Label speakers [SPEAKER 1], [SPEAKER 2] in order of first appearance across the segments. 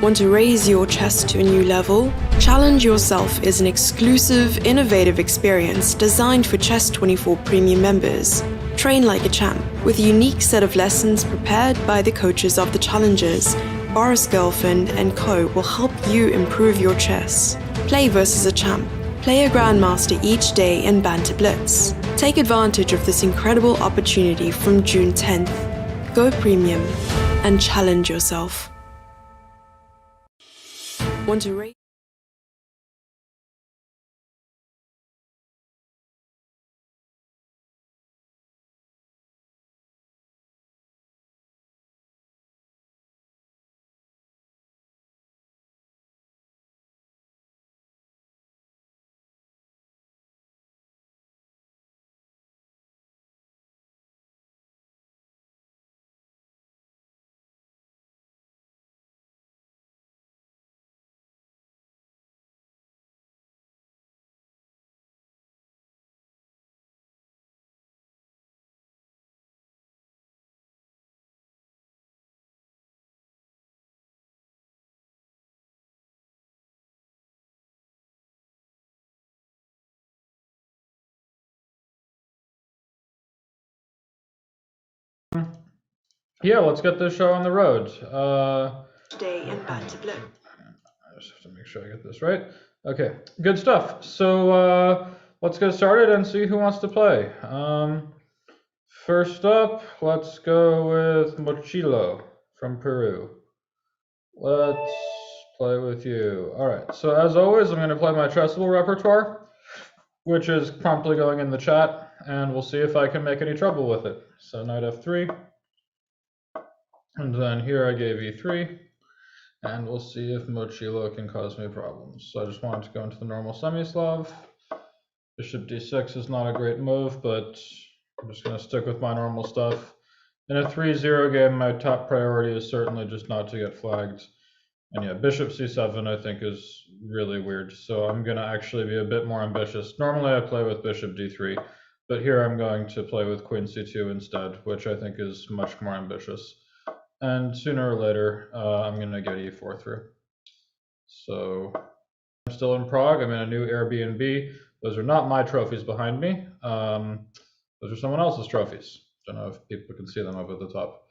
[SPEAKER 1] Want to raise your chess to a new level? Challenge Yourself is an exclusive, innovative experience designed for Chess24 Premium members. Train like a champ, with a unique set of lessons prepared by the coaches of the challengers. Boris Girlfriend and Co. will help you improve your chess. Play versus a champ. Play a Grandmaster each day in Banter Blitz. Take advantage of this incredible opportunity from June 10th. Go Premium and challenge yourself. Want to rate?
[SPEAKER 2] Yeah, let's get this show on the road.
[SPEAKER 1] Today in Banter Blitz.
[SPEAKER 2] I just have to make sure I get this right. Okay, good stuff. So let's get started and see who wants to play. First up, let's go with Mochilo from Peru. Let's play with you. All right, so as always, I'm going to play my Chessable repertoire, which is promptly going in the chat, and we'll see if I can make any trouble with it. So knight f3. And then here I gave e3, and we'll see if Mochilo can cause me problems. So I just wanted to go into the normal semi-Slav. Bishop d6 is not a great move, but I'm just going to stick with my normal stuff. In a 3-0 game, my top priority is certainly just not to get flagged. And yeah, bishop c7 I think is really weird, so I'm going to actually be a bit more ambitious. Normally I play with bishop d3, but here I'm going to play with queen c2 instead, which I think is much more ambitious. And sooner or later, I'm going to get e4 through. So I'm still in Prague. I'm in a new Airbnb. Those are not my trophies behind me. Those are someone else's trophies. Don't know if people can see them up at the top.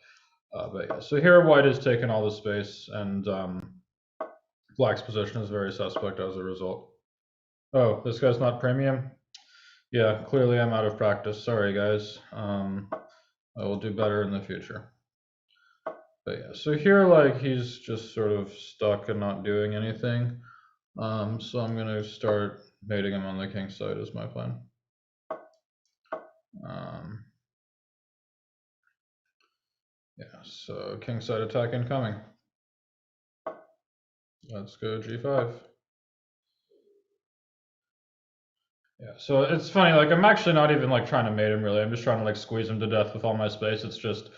[SPEAKER 2] But yeah, so here white has taken all the space, and black's position is very suspect as a result. Oh, this guy's not premium? Yeah, clearly I'm out of practice. Sorry, guys. I will do better in the future. But yeah, so here, like, he's just sort of stuck and not doing anything. So I'm gonna start mating him on the king side is my plan. Yeah, so king side attack incoming. Let's go g5. Yeah, so it's funny, like, I'm actually not even like trying to mate him really. I'm just trying to like squeeze him to death with all my space. It's just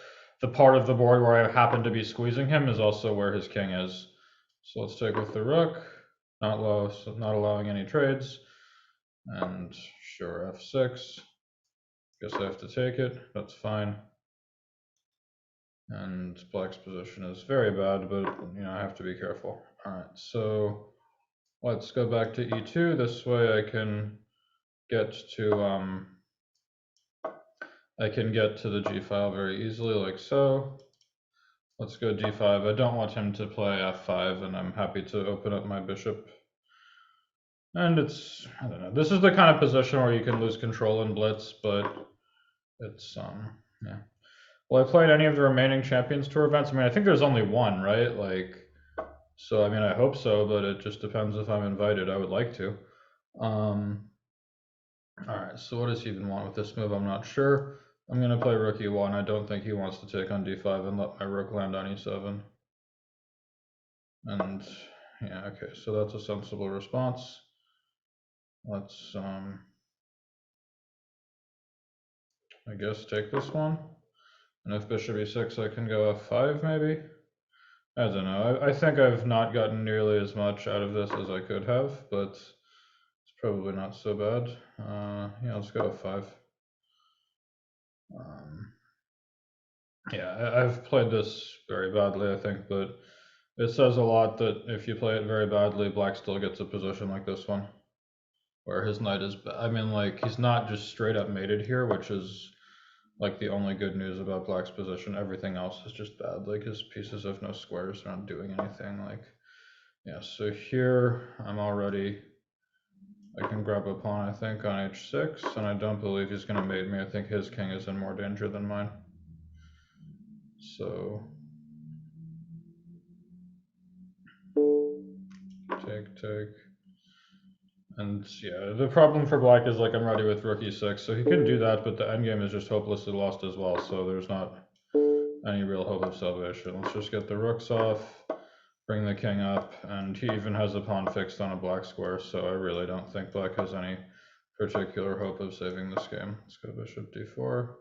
[SPEAKER 2] the part of the board where I happen to be squeezing him is also where his king is. So let's take with the rook, not allowing any trades, and sure f6. Guess I have to take it. That's fine. And black's position is very bad, but you know I have to be careful. All right, so let's go back to e2. This way I can get to the g file very easily, like so. Let's go d5. I don't want him to play f5, and I'm happy to open up my bishop. And it's, I don't know, this is the kind of position where you can lose control in blitz, but it's yeah. Will I play at any of the remaining Champions Tour events? I mean, I think there's only one, right? Like, so I mean, I hope so, but it just depends if I'm invited. I would like to. All right, so what does he even want with this move? I'm not sure. I'm going to play rook e1. I don't think he wants to take on d5 and let my rook land on e7. And yeah, okay, so that's a sensible response. Let's, I guess, take this one. And if bishop e6, I can go f5 maybe? I don't know. I think I've not gotten nearly as much out of this as I could have, but it's probably not so bad. Yeah, let's go f5. Yeah, I've played this very badly, I think, but it says a lot that if you play it very badly, black still gets a position like this one, where his knight is, I mean, like, he's not just straight up mated here, which is like the only good news about black's position. Everything else is just bad. Like, his pieces have no squares, they're not doing anything. Like, yeah, so here I'm already, I can grab a pawn, I think, on h6, and I don't believe he's going to mate me. I think his king is in more danger than mine. So, take. And yeah, the problem for black is, like, I'm ready with rook e6, so he can do that, but the endgame is just hopelessly lost as well, so there's not any real hope of salvation. Let's just get the rooks off, bring the king up, and he even has a pawn fixed on a black square, so I really don't think black has any particular hope of saving this game. Let's go bishop d4,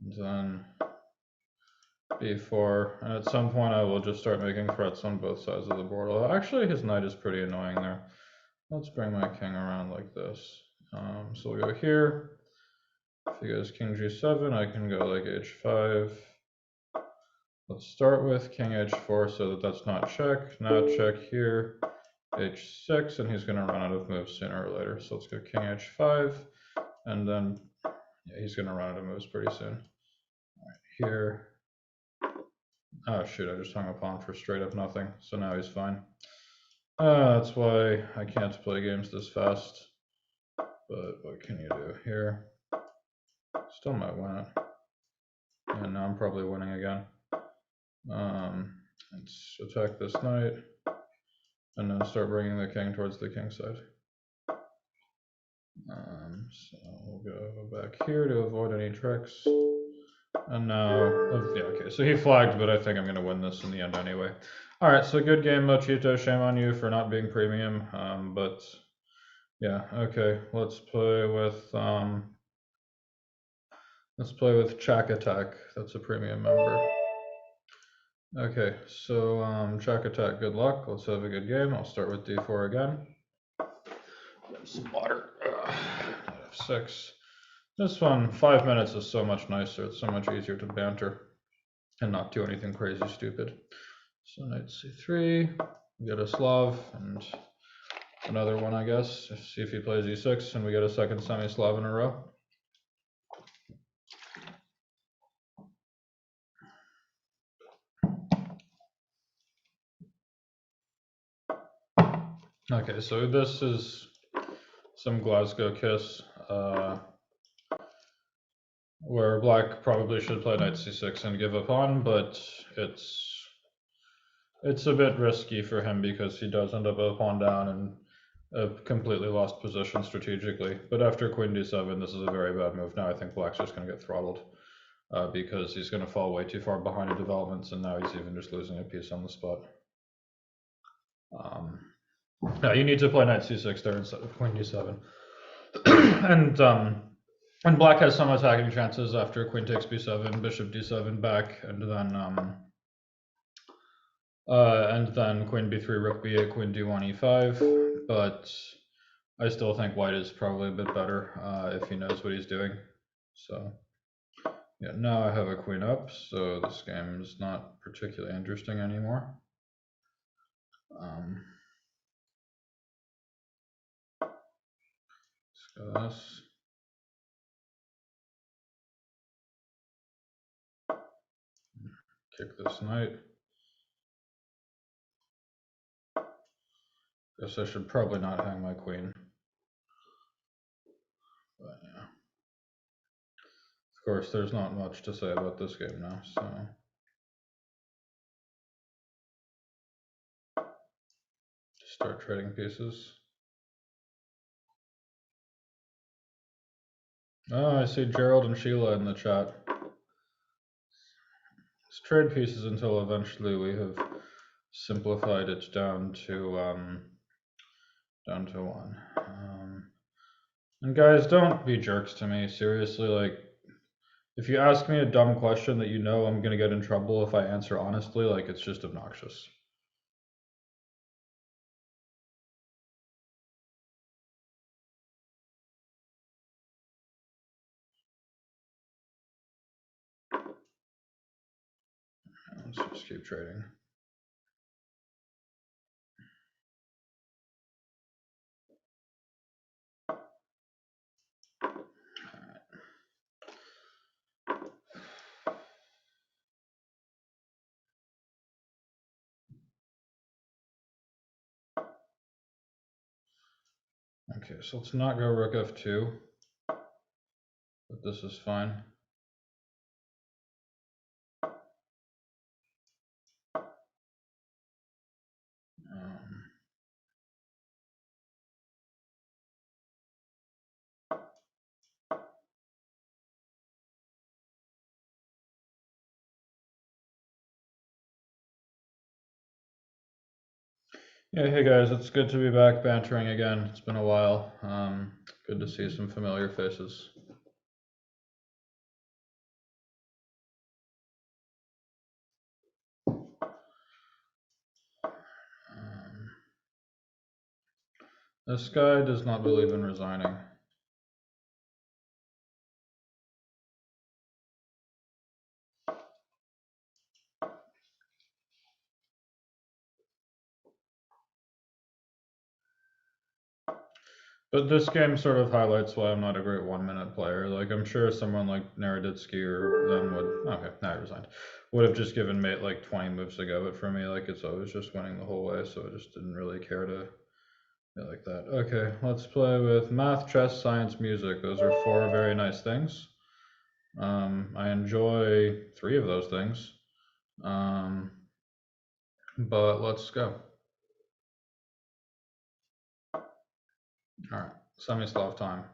[SPEAKER 2] and then b4, and at some point I will just start making threats on both sides of the board. Although actually his knight is pretty annoying there. Let's bring my king around like this. So we'll go here. If he goes king g7, I can go like h5. Let's start with king h4 so that that's not check. Now check here, h6, and he's going to run out of moves sooner or later. So let's go king h5, and then yeah, he's going to run out of moves pretty soon. All right, here. Oh shoot, I just hung a pawn for straight up nothing, so now he's fine. That's why I can't play games this fast. But what can you do here? Still might win it. And now I'm probably winning again. Let's attack this knight, and then start bringing the king towards the king side. So we'll go back here to avoid any tricks. And now, yeah, okay, so he flagged, but I think I'm going to win this in the end anyway. All right, so good game, Mochito. Shame on you for not being premium, but yeah, okay. Let's play with Chak Attack. That's a premium member. Okay, so Chak Attack, good luck. Let's have a good game. I'll start with d4 again. Some water. F6. This one, 5 minutes is so much nicer. It's so much easier to banter and not do anything crazy stupid. So knight c3, we get a Slav, and another one, I guess. See if he plays e6, and we get a second semi-Slav in a row. Okay, so this is some Glasgow kiss, where black probably should play knight c6 and give a pawn, but it's a bit risky for him because he does end up a pawn down and a completely lost position strategically. But after queen d7, this is a very bad move. Now I think black's just going to get throttled because he's going to fall way too far behind in developments, and now he's even just losing a piece on the spot. Now you need to play knight c6 there instead of queen d7. And black has some attacking chances after queen takes b7, bishop d7 back, and then queen b3, rook b8, queen d1, e5. But I still think white is probably a bit better if he knows what he's doing. So yeah, now I have a queen up, so this game is not particularly interesting anymore. Let's go this. Kick this knight. Guess I should probably not hang my queen. But yeah. Of course, there's not much to say about this game now, so. Start trading pieces. Oh, I see Gerald and Sheila in the chat. Let's trade pieces until eventually we have simplified it down to one. And guys, don't be jerks to me. Seriously, like, if you ask me a dumb question that you know I'm gonna get in trouble if I answer honestly, like, it's just obnoxious. Let's just keep trading. Okay, so let's not go rook f2, but this is fine. Yeah, hey guys, it's good to be back bantering again. It's been a while. Good to see some familiar faces. This guy does not believe in resigning. But this game sort of highlights why I'm not a great 1-minute player. Like, I'm sure someone like Naroditsky or them would, okay, now he resigned, would have just given mate like 20 moves ago. But for me, like, it's always just winning the whole way, so I just didn't really care to be like that. Okay, let's play with math, chess, science, music. Those are 4 very nice things. I enjoy 3 of those things. But let's go. All right, Semi-Slav time.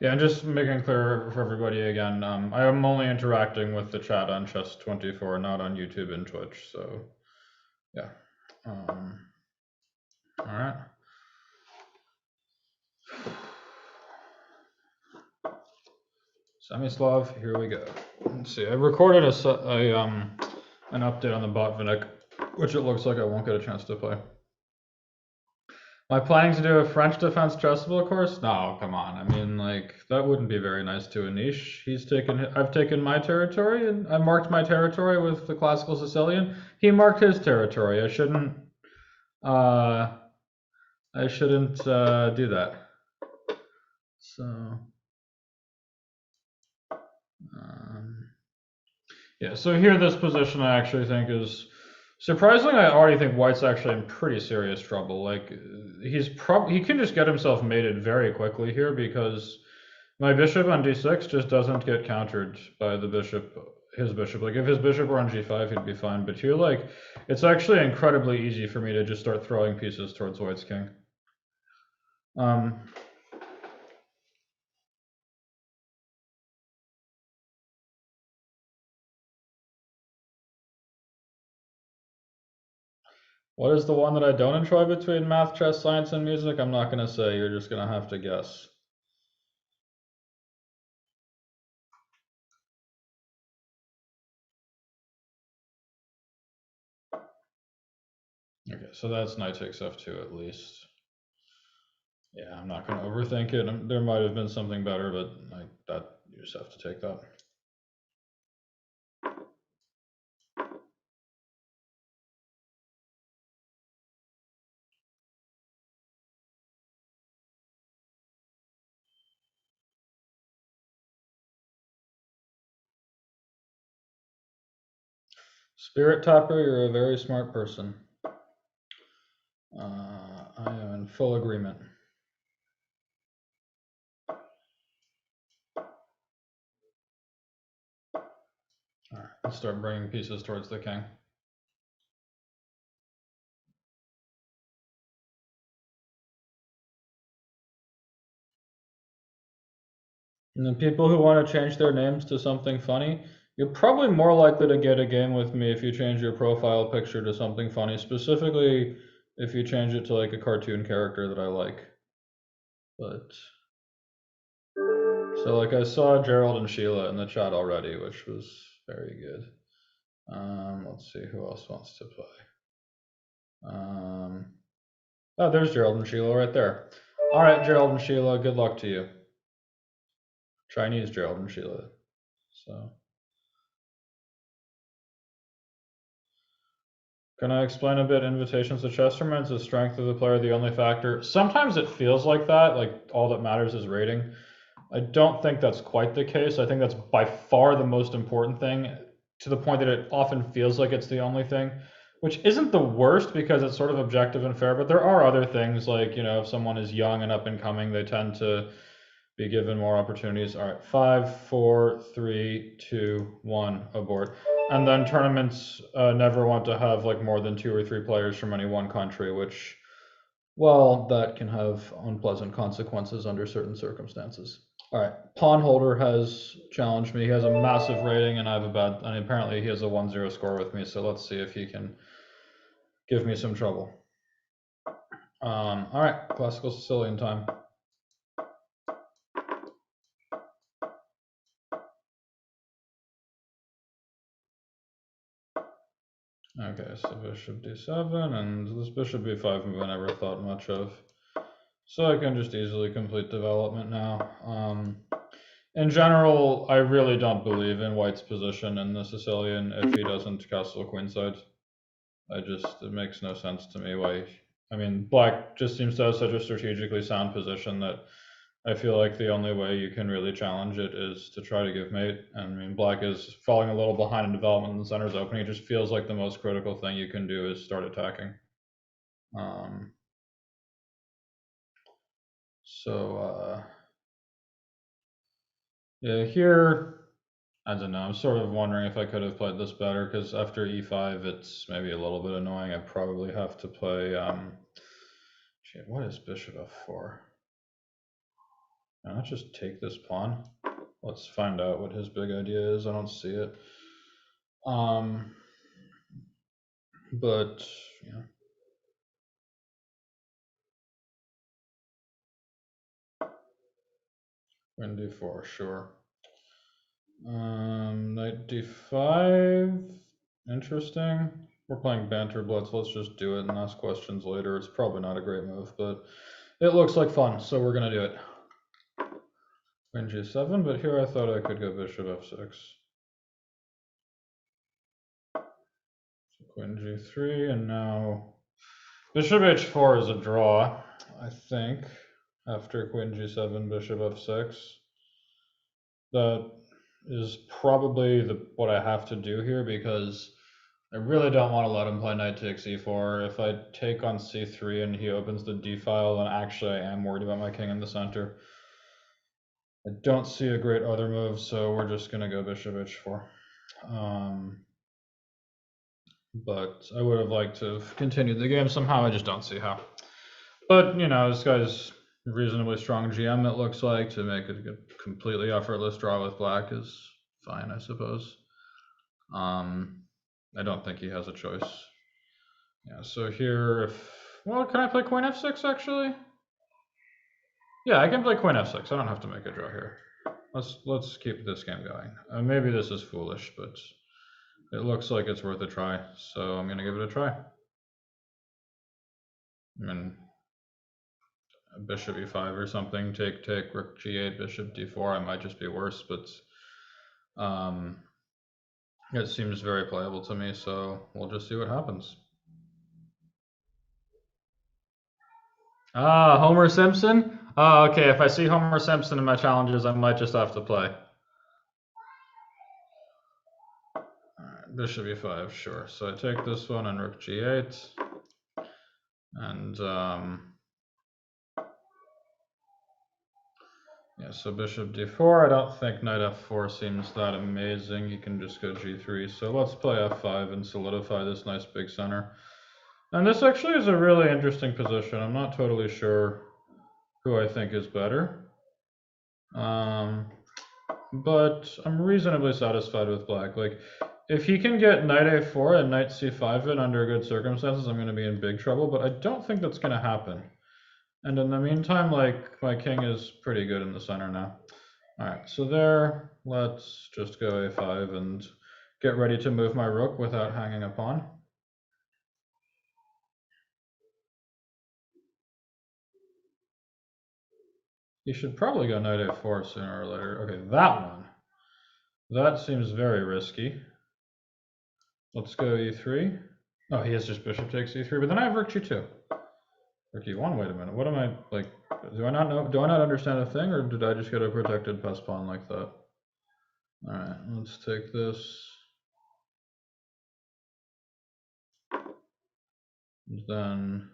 [SPEAKER 2] Yeah, and just making clear for everybody again, I am only interacting with the chat on Chess24, not on YouTube and Twitch, so yeah. All right. Semi-Slav, here we go. Let's see, I recorded an update on the Botvinnik, which it looks like I won't get a chance to play. Am I planning to do a French defense chessable course? No, come on. I mean, like, that wouldn't be very nice to Anish. I've taken my territory, and I marked my territory with the classical Sicilian. He marked his territory. I shouldn't do that. So, yeah, so here this position I actually think is, surprisingly, I already think White's actually in pretty serious trouble. Like, he can just get himself mated very quickly here because my bishop on d6 just doesn't get countered by the bishop, his bishop. Like, if his bishop were on g5, he'd be fine. But here, like, it's actually incredibly easy for me to just start throwing pieces towards White's king. What is the one that I don't enjoy between math, chess, science, and music? I'm not going to say. You're just going to have to guess. Okay, so that's knight takes f2 at least. Yeah, I'm not going to overthink it. There might have been something better, but you just have to take that. Spirit Tapper, you're a very smart person. I am in full agreement. All right, let's start bringing pieces towards the king. And the people who want to change their names to something funny, you're probably more likely to get a game with me if you change your profile picture to something funny, specifically if you change it to like a cartoon character that I like. But so like I saw Gerald and Sheila in the chat already, which was very good. Let's see who else wants to play. Oh, there's Gerald and Sheila right there. All right, Gerald and Sheila, good luck to you. Chinese Gerald and Sheila. So, can I explain a bit? Invitations to chess tournaments, is strength of the player the only factor? Sometimes it feels like that, like all that matters is rating. I don't think that's quite the case. I think that's by far the most important thing, to the point that it often feels like it's the only thing, which isn't the worst because it's sort of objective and fair, but there are other things like, you know, if someone is young and up and coming, they tend to be given more opportunities. All right, 5, 4, 3, 2, 1, abort. And then tournaments never want to have like more than 2 or 3 players from any one country, which, well, that can have unpleasant consequences under certain circumstances. All right, Pawn Holder has challenged me. He has a massive rating, and I have a bad, and apparently he has a 1-0 score with me, so let's see if he can give me some trouble. All right, classical Sicilian time. Okay, so bishop d7, and this bishop b5 move I never thought much of. So I can just easily complete development now. In general, I really don't believe in White's position in the Sicilian if he doesn't castle queenside. It makes no sense to me why. I mean, Black just seems to have such a strategically sound position that I feel like the only way you can really challenge it is to try to give mate. And I mean, Black is falling a little behind in development, and the center's opening. It just feels like the most critical thing you can do is start attacking. Yeah, here, I don't know. I'm sort of wondering if I could have played this better, because after e5, it's maybe a little bit annoying. I probably have to play. Shit, what is bishop f4? Why not just take this pawn? Let's find out what his big idea is. I don't see it. But yeah. Queen d4, sure. Knight d5, interesting. We're playing Banter Blitz. Let's just do it and ask questions later. It's probably not a great move, but it looks like fun, so we're gonna do it. Queen g7, but here I thought I could go bishop f6. So queen g3, and now bishop h4 is a draw, I think, after queen g7, bishop f6. That is probably what I have to do here, because I really don't want to let him play knight takes e4. If I take on c3 and he opens the d file, then actually I am worried about my king in the center. I don't see a great other move, so we're just going to go bishop h4. But I would have liked to have continued the game somehow. I just don't see how. But, you know, this guy's reasonably strong GM, it looks like. To make it a completely effortless draw with Black is fine, I suppose. I don't think he has a choice. Yeah, so here, well, can I play queen f6 actually? Yeah, I can play queen f6. I don't have to make a draw here. Let's keep this game going. Maybe this is foolish, but it looks like it's worth a try, so I'm gonna give it a try. I mean, bishop e5 or something, take, rook g8, bishop d4. I might just be worse, but it seems very playable to me, so we'll just see what happens. Ah, Homer Simpson? Oh, okay, if I see Homer Simpson in my challenges, I might just have to play. Alright, bishop e5, sure. So I take this one and rook g8. And yeah, so bishop d4. I don't think knight f4 seems that amazing. You can just go g3. So let's play f5 and solidify this nice big center. And this actually is a really interesting position. I'm not totally sure who I think is better. But I'm reasonably satisfied with Black. Like, if he can get knight a4 and knight c5 in under good circumstances, I'm going to be in big trouble, but I don't think that's going to happen. And in the meantime, like, my king is pretty good in the center now. All right, so there, let's just go a5 and get ready to move my rook without hanging a pawn. You should probably go knight a4 sooner or later. Okay, that one. That seems very risky. Let's go e3. Oh, he has just bishop takes e3, but then I have rook g2. Rook e1, wait a minute, what am I, like, do I not understand a thing, or did I just get a protected pass pawn like that? Alright, let's take this. And then,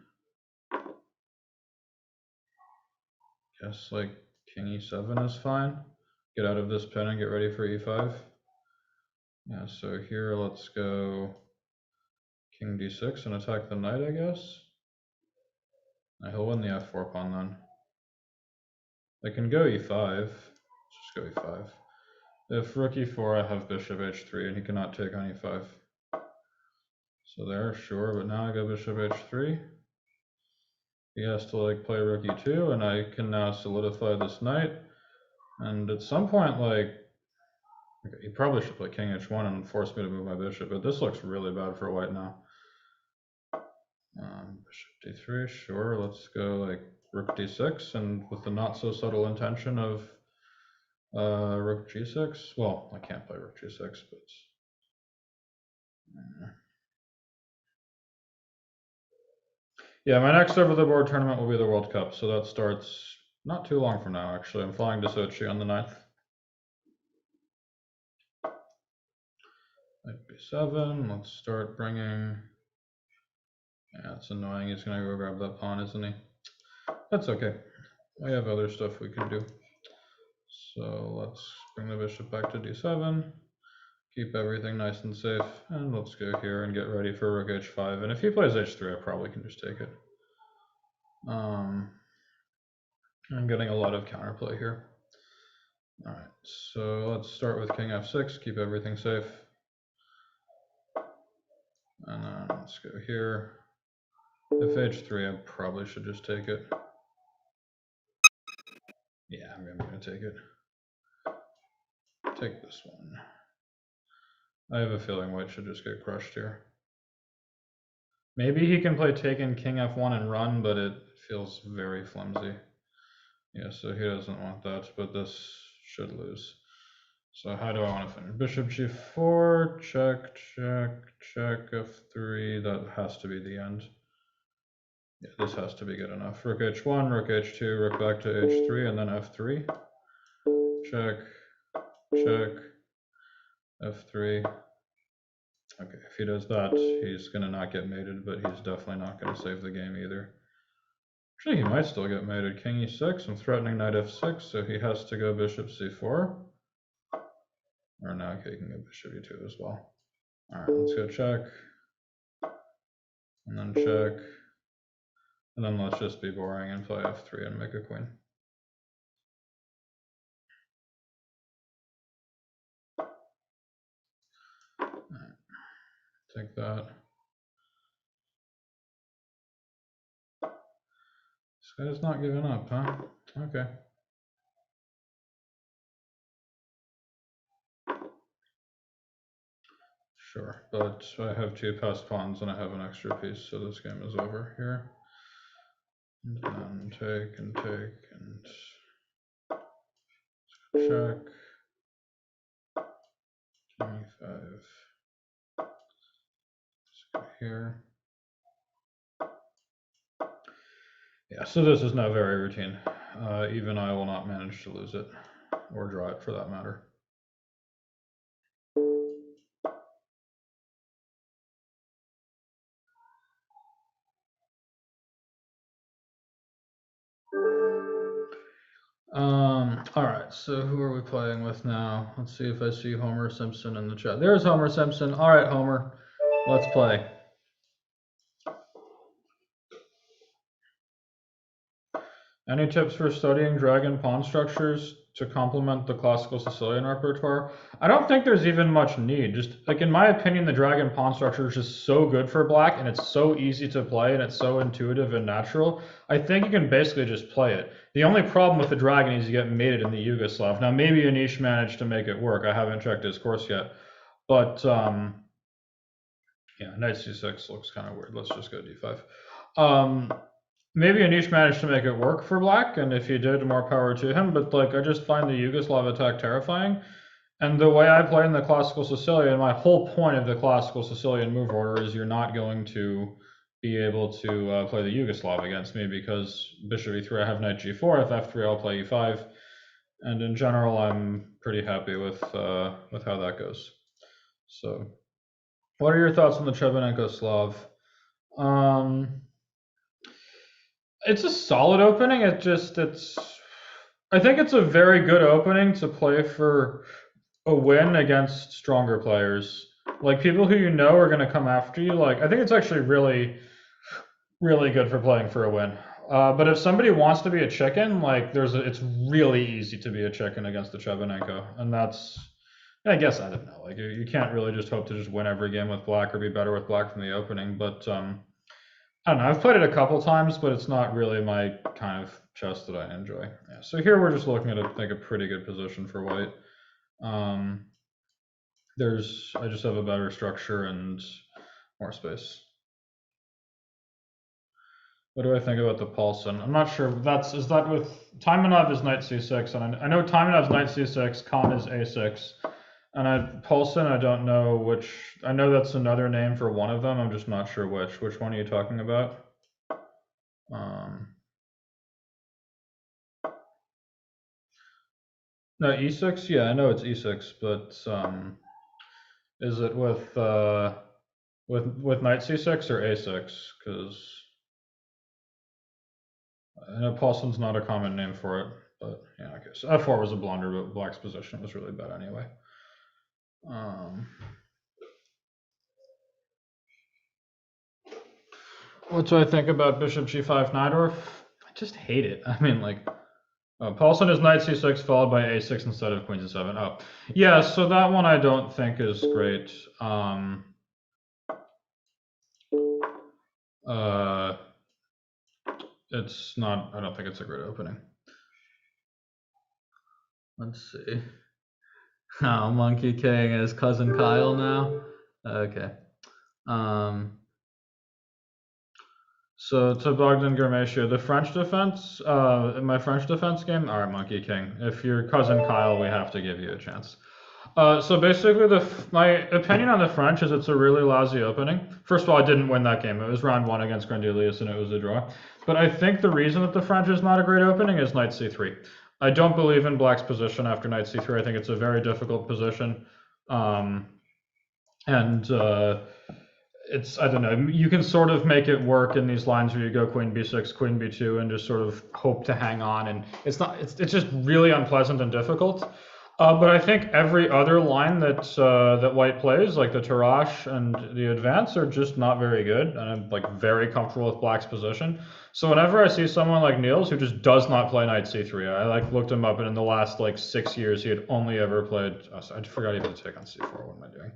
[SPEAKER 2] guess like king e7 is fine. Get out of this pin and get ready for e5. Yeah, so here let's go king d6 and attack the knight, I guess. He'll win the f4 pawn then. I can go e5. Let's just go e5. If rook e4, I have bishop h3, and he cannot take on e5. So there, sure, but now I go bishop h3. He has to like play rook e2, and I can now solidify this knight. And at some point, like, okay, he probably should play king h1 and force me to move my bishop, but this looks really bad for white now. Bishop d3, sure, let's go like rook d6, and with the not so subtle intention of rook g6. Well, I can't play rook g6, but yeah, my next over the board tournament will be the World Cup, so that starts not too long from now, actually. I'm flying to Sochi on the 9th. Knight b7, let's start bringing. Yeah, it's annoying. He's gonna go grab that pawn, isn't he? That's okay. We have other stuff we can do. So let's bring the bishop back to d7. Keep everything nice and safe. And let's go here and get ready for rook h5. And if he plays h3, I probably can just take it. I'm getting a lot of counterplay here. All right, so let's start with king f6. Keep everything safe. And then let's go here. If h3, I probably should just take it. Yeah, I'm going to take it. Take this one. I have a feeling white should just get crushed here. Maybe he can play taken king f1 and run, but it feels very flimsy. Yeah, so he doesn't want that, but this should lose. So how do I want to finish? Bishop g4, check, check, check, f3. That has to be the end. Yeah, this has to be good enough. Rook h1, rook h2, rook back to h3, and then f3. Check, check, f3. Okay, if he does that, he's going to not get mated, but he's definitely not going to save the game either. Actually, he might still get mated. King e6, I'm threatening knight f6, so he has to go bishop c4. Or now okay, he can go bishop e2 as well. All right, let's go check. And then check. And then let's just be boring and play f3 and make a queen. All right, take that. This guy's not giving up, huh? Okay. Sure, but I have two passed pawns and I have an extra piece, so this game is over here. And then take and take and check. King e5. Let's go here. Yeah, so this is now very routine. Even I will not manage to lose it, or draw it for that matter. All right, so who are we playing with now? Let's see if I see Homer Simpson in the chat. There's Homer Simpson. All right, Homer, let's play. Any tips for studying dragon pawn structures to complement the classical Sicilian repertoire? I don't think there's even much need. Just like in my opinion, the dragon pawn structure is just so good for black, and it's so easy to play, and it's so intuitive and natural. I think you can basically just play it. The only problem with the dragon is you get mated in the Yugoslav. Now maybe Anish managed to make it work. I haven't checked his course yet, but yeah, knight c6 looks kind of weird. Let's just go d5. Maybe Anish managed to make it work for black, and if he did, more power to him, but like I just find the Yugoslav attack terrifying. And the way I play in the classical Sicilian, my whole point of the classical Sicilian move order is you're not going to be able to play the Yugoslav against me, because bishop e3, I have knight g4. If f3, I'll play e5. And in general, I'm pretty happy with how that goes. So, what are your thoughts on the Chebanenko Slav? It's a solid opening. I think it's a very good opening to play for a win against stronger players. Like, people who you know are going to come after you. Like, I think it's actually really, really good for playing for a win. But if somebody wants to be a chicken, like, it's really easy to be a chicken against the Chebanenko, and that's, I guess, I don't know. Like, you can't really just hope to just win every game with black or be better with black from the opening. But I don't know. I've played it a couple times, but it's not really my kind of chess that I enjoy. Yeah, so here we're just looking at, I think, a pretty good position for white. I just have a better structure and more space. What do I think about the Paulson? I'm not sure. Is that with Taimanov is knight c6, and I know Taimanov's knight c6, Khan is a6, and Paulson, I don't know which. I know that's another name for one of them. I'm just not sure which. Which one are you talking about? No, e6. Yeah, I know it's e6, but is it with knight c6 or a6? Because I know Paulson's not a common name for it, but yeah, I guess f4 was a blunder, but black's position was really bad anyway. What do I think about bishop g5 Najdorf? I just hate it. I mean, like, Paulson is knight c6 followed by a6 instead of queen c7. Oh, yeah, so that one I don't think is great. It's not, I don't think it's a great opening. Let's see. Oh, Monkey King is cousin Kyle now? Okay. So to Bogdan Germesha, the French defense, in my French defense game, all right, Monkey King, if you're cousin Kyle, we have to give you a chance. So basically, my opinion on the French is it's a really lousy opening. First of all, I didn't win that game. It was round 1 against Grandelius, and it was a draw. But I think the reason that the French is not a great opening is knight c3. I don't believe in black's position after knight c3. I think it's a very difficult position. It's, I don't know, you can sort of make it work in these lines where you go queen b6, queen b2, and just sort of hope to hang on. And it's just really unpleasant and difficult. But I think every other line that white plays, like the Tarrasch and the advance, are just not very good. And I'm like very comfortable with black's position. So whenever I see someone like Niels who just does not play knight c3, I like looked him up, and in the last like 6 years he had only ever played. I forgot even to take on c4. What am I doing?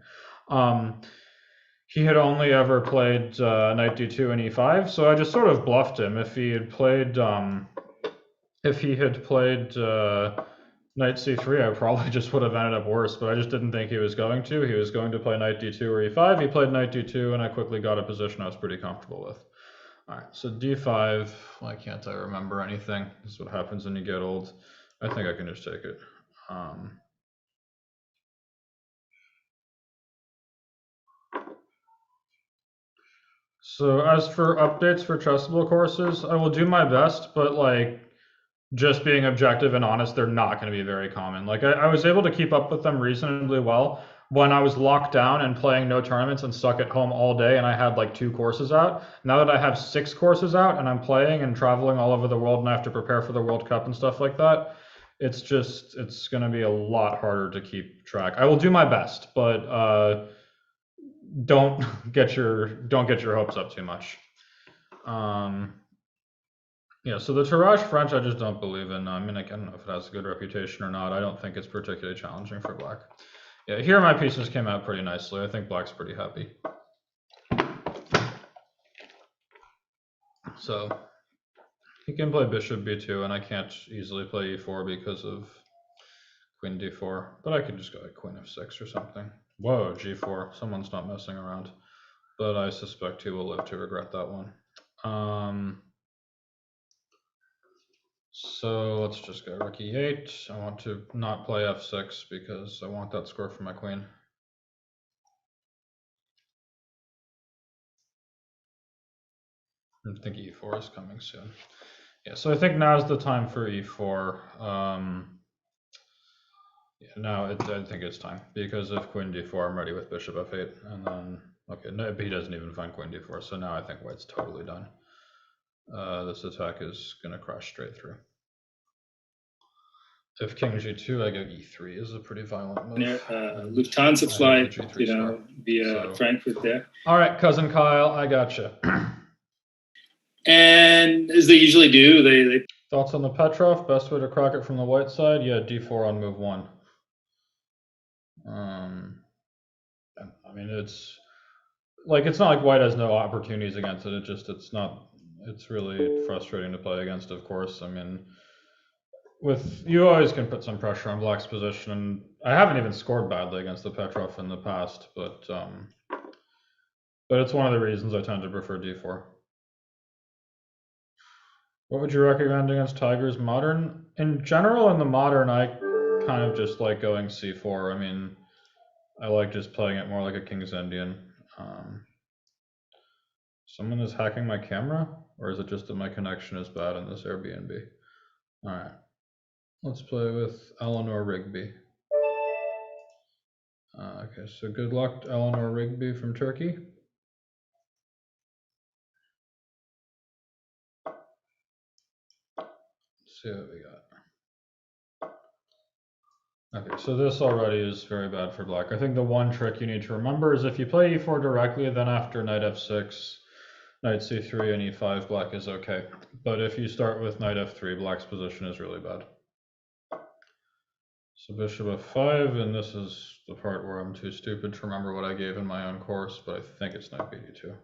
[SPEAKER 2] He had only ever played knight d2 and e5, so I just sort of bluffed him. If he had played knight c3, I probably just would have ended up worse, but I just didn't think he was going to. He was going to play knight d2 or e5. He played knight d2, and I quickly got a position I was pretty comfortable with. All right, so d5. Why can't I remember anything? This is what happens when you get old. I think I can just take it. So as for updates for Chessable courses, I will do my best, but like, just being objective and honest, they're not going to be very common. Like, I was able to keep up with them reasonably well when I was locked down and playing no tournaments and stuck at home all day, and I had like 2 courses out. Now that I have 6 courses out and I'm playing and traveling all over the world and I have to prepare for the World Cup and stuff like that, it's going to be a lot harder to keep track. I will do my best, but don't get your hopes up too much. Yeah, so the Tarrasch French I just don't believe in. I mean, I don't know if it has a good reputation or not. I don't think it's particularly challenging for black. Yeah, here my pieces came out pretty nicely. I think black's pretty happy. So he can play bishop b2, and I can't easily play e4 because of queen d4. But I could just go like queen f6 or something. Whoa, g4. Someone's not messing around. But I suspect he will live to regret that one. So let's just go rook e8. I want to not play f6 because I want that score for my queen. I think e4 is coming soon. Yeah, so I think now's the time for e4. Yeah, now I think it's time because of queen d4, I'm ready with bishop f8, and then okay, no, but he doesn't even find queen d4, so now I think white's totally done. This attack is gonna crash straight through. If king g2, I go e3 is a pretty violent move.
[SPEAKER 3] Lufthansa flight, via Frankfurt there.
[SPEAKER 2] All right, cousin Kyle, I gotcha.
[SPEAKER 3] And as they usually do, they
[SPEAKER 2] thoughts on the Petrov? Best way to crack it from the white side? Yeah, d4 on move 1. I mean, it's like it's not like white has no opportunities against it. It's really frustrating to play against. Of course, I mean, you always can put some pressure on black's position. And I haven't even scored badly against the Petrov in the past, but it's one of the reasons I tend to prefer d4. What would you recommend against Tigers modern? In general, in the modern, I kind of just like going c4. I mean, I like just playing it more like a King's Indian. Someone is hacking my camera, or is it just that my connection is bad in this Airbnb? All right, let's play with Eleanor Rigby. Okay, so good luck to Eleanor Rigby from Turkey. Let's see what we got. Okay, so this already is very bad for black. I think the one trick you need to remember is if you play e4 directly, then after knight f6, knight c3, and e5, black is okay. But if you start with knight f3, black's position is really bad. So bishop f5, and this is the part where I'm too stupid to remember what I gave in my own course, but I think it's knight bd2.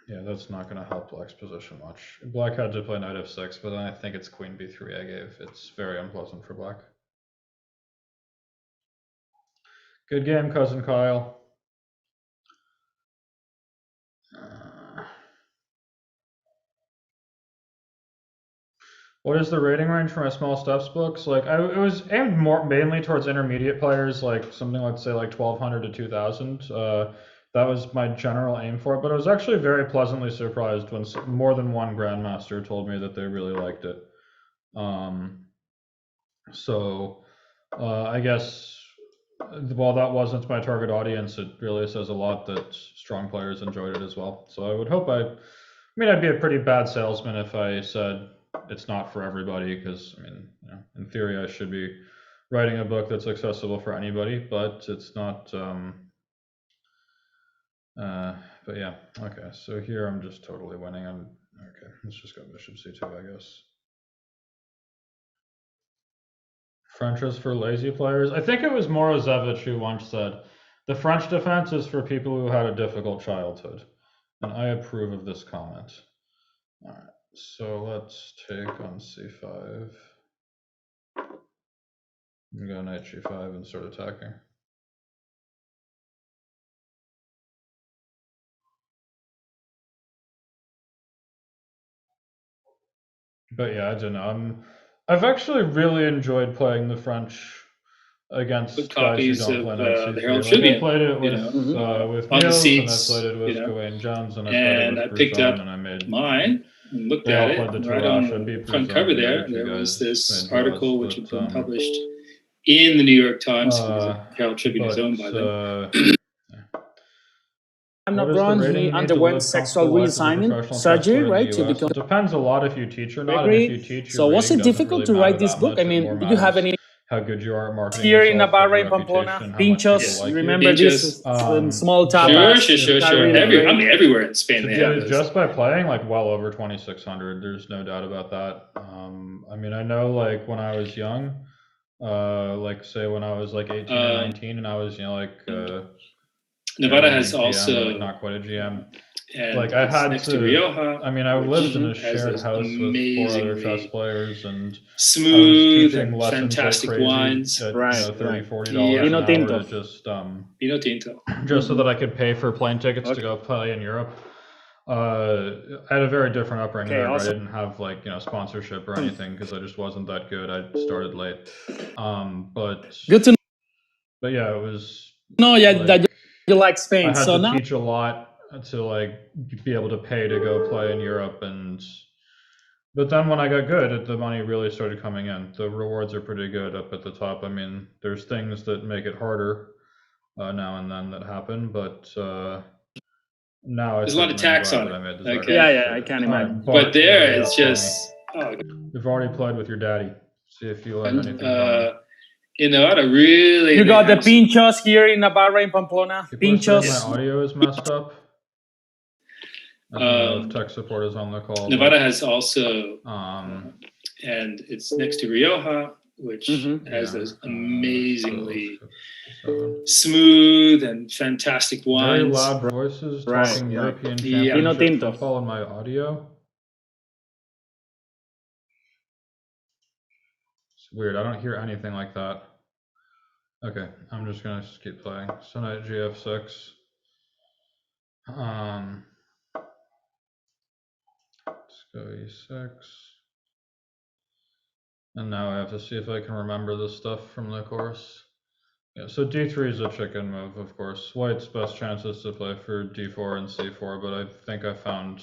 [SPEAKER 2] Yeah, that's not going to help black's position much. Black had to play knight f6, but then I think it's queen b3 I gave. It's very unpleasant for black. Good game, cousin Kyle. What is the rating range for my small steps books? Like, it was aimed mainly towards intermediate players, like something let's say like 1200 to 2000. That was my general aim for it, but I was actually very pleasantly surprised when more than one grandmaster told me that they really liked it. I guess while that wasn't my target audience, it really says a lot that strong players enjoyed it as well. So I would hope I'd be a pretty bad salesman if I said it's not for everybody, because I mean, in theory, I should be writing a book that's accessible for anybody, but it's not. But yeah, okay. So here I'm just totally winning. Okay. Let's just go bishop c2, I guess. French is for lazy players. I think it was Morozevich who once said, "The French defense is for people who had a difficult childhood," and I approve of this comment. All right. So let's take on c5. I'm go knight g5 and start attacking. But yeah, I don't know. I've actually really enjoyed playing the French against guys who don't play knight c3. I played it with Niels, and I played it with Gawain Jones, and I played it with Gruzon, and I made
[SPEAKER 3] mine. Looked at it right on the front cover there. There was this article which had been published in the New York Times, because Herald Tribune is owned by them.
[SPEAKER 4] I'm not wrong, he underwent sexual reassignment surgery, right? To become.
[SPEAKER 2] It depends a lot if you teach or not. If you teach,
[SPEAKER 4] so was it difficult to write this book? I mean, do you have any?
[SPEAKER 2] How good you are at marketing
[SPEAKER 4] here in Navarra, in Pamplona, pinchos. Remember this small tapas?
[SPEAKER 3] Sure.
[SPEAKER 4] Really
[SPEAKER 3] everywhere in Spain.
[SPEAKER 2] Just by playing, like well over 2,600. There's no doubt about that. I mean, I know, like when I was young, like say when I was like 18 or 19, and I was
[SPEAKER 3] Nevada has also
[SPEAKER 2] like not quite a GM. Like I had to. Rioja, I mean, I lived in a shared house with 4 other chess players, and
[SPEAKER 3] smooth, fantastic wines,
[SPEAKER 2] at, $30, $40 an hour to
[SPEAKER 3] Vino Tinto,
[SPEAKER 2] just so that I could pay for plane tickets to go play in Europe. I had a very different upbringing. I didn't have like sponsorship or anything because I just wasn't that good. I started late. But
[SPEAKER 4] good to know.
[SPEAKER 2] But yeah, it was.
[SPEAKER 4] No, yeah, that you like Spain.
[SPEAKER 2] I had to teach a lot to like be able to pay to go play in Europe. But then when I got good, the money really started coming in. The rewards are pretty good up at the top. I mean, there's things that make it harder now and then that happen, but now
[SPEAKER 3] there's a lot of tax on it.
[SPEAKER 2] Okay.
[SPEAKER 4] Yeah, I can imagine.
[SPEAKER 3] But there, it's just.
[SPEAKER 2] You've already played with your daddy. See if you learn anything from him.
[SPEAKER 3] You know, I really.
[SPEAKER 4] You got the pinchos here in Navarra, in Pamplona. Pinchos.
[SPEAKER 2] My audio is messed up. I don't know if tech support is on the call.
[SPEAKER 3] Nevada has also, and it's next to Rioja, which has those amazingly smooth and fantastic wines.
[SPEAKER 2] Very loud voices talking European Championship football in my audio. It's weird. I don't hear anything like that. Okay, I'm just gonna keep playing. So knight GF6. Let's go E6. And now I have to see if I can remember this stuff from the course. Yeah, so D3 is a chicken move, of course. White's best chances to play for D4 and C4, but I think I found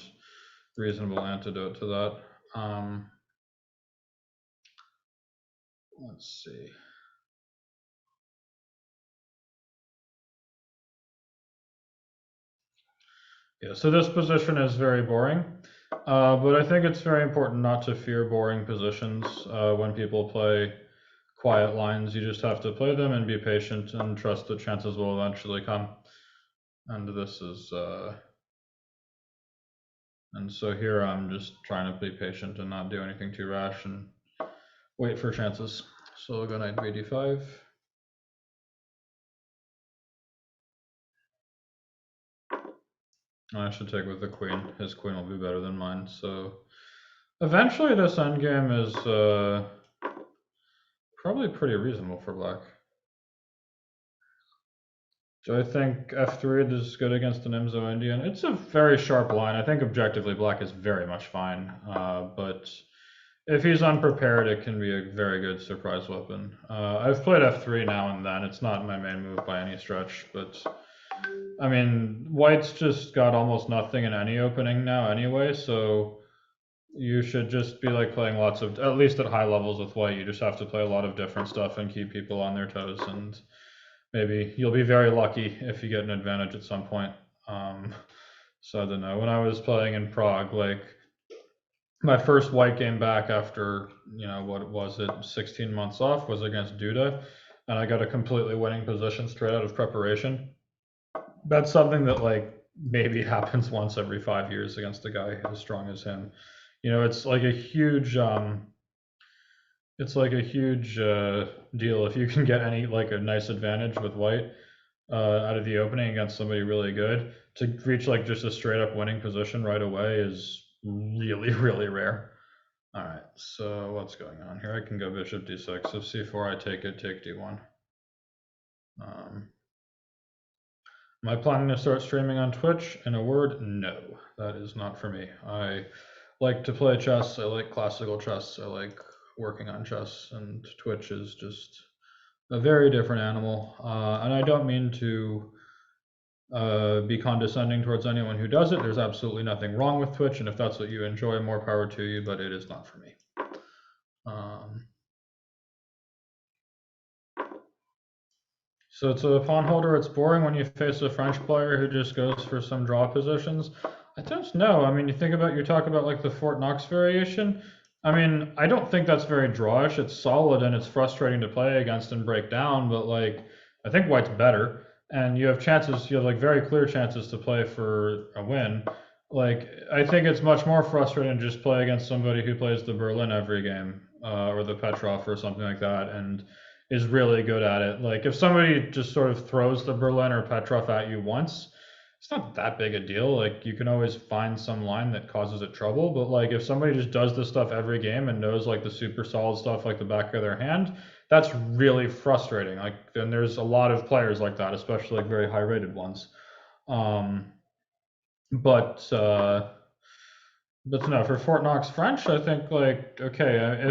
[SPEAKER 2] reasonable antidote to that. Let's see. Yeah, so this position is very boring, but I think it's very important not to fear boring positions when people play quiet lines. You just have to play them and be patient and trust that chances will eventually come. And this is, and so here I'm just trying to be patient and not do anything too rash and wait for chances. So I'll go knight bd5. I should take with the queen. His queen will be better than mine. So eventually this endgame is probably pretty reasonable for black. Do I think f3 is good against an Imzo Indian? It's a very sharp line. I think objectively black is very much fine. But if he's unprepared, it can be a very good surprise weapon. I've played f3 now and then. It's not my main move by any stretch, but I mean, white's just got almost nothing in any opening now anyway, so you should just be like playing lots of, at least at high levels with white, you just have to play a lot of different stuff and keep people on their toes, and maybe you'll be very lucky if you get an advantage at some point. So I don't know, when I was playing in Prague, like my first white game back after, you know, what was it, 16 months off was against Duda, and I got a completely winning position straight out of preparation. That's something that like maybe happens once every 5 years against a guy as strong as him. You know, it's like a huge deal if you can get any like a nice advantage with white out of the opening against somebody really good. To reach like just a straight up winning position right away is really, really rare. All right, so what's going on here? I can go bishop d6. If c4, I take it, take d1. Am I planning to start streaming on Twitch? In a word, no, that is not for me. I like to play chess. I like classical chess. I like working on chess, and Twitch is just a very different animal. And I don't mean to be condescending towards anyone who does it. There's absolutely nothing wrong with Twitch, and if that's what you enjoy, more power to you, but it is not for me. So it's a pawn holder. It's boring when you face a French player who just goes for some draw positions. I don't know. I mean, you talk about like the Fort Knox variation. I mean, I don't think that's very drawish. It's solid and it's frustrating to play against and break down, but like, I think white's better. And you have chances, you have like very clear chances to play for a win. Like, I think it's much more frustrating to just play against somebody who plays the Berlin every game, or the Petrov or something like that, and is really good at it. Like if somebody just sort of throws the Berlin or Petrov at you once, it's not that big a deal. Like you can always find some line that causes it trouble, but like if somebody just does this stuff every game and knows like the super solid stuff like the back of their hand, that's really frustrating. Like, and there's a lot of players like that, especially like very high rated ones. But no, for Fort Knox French, I think like, okay,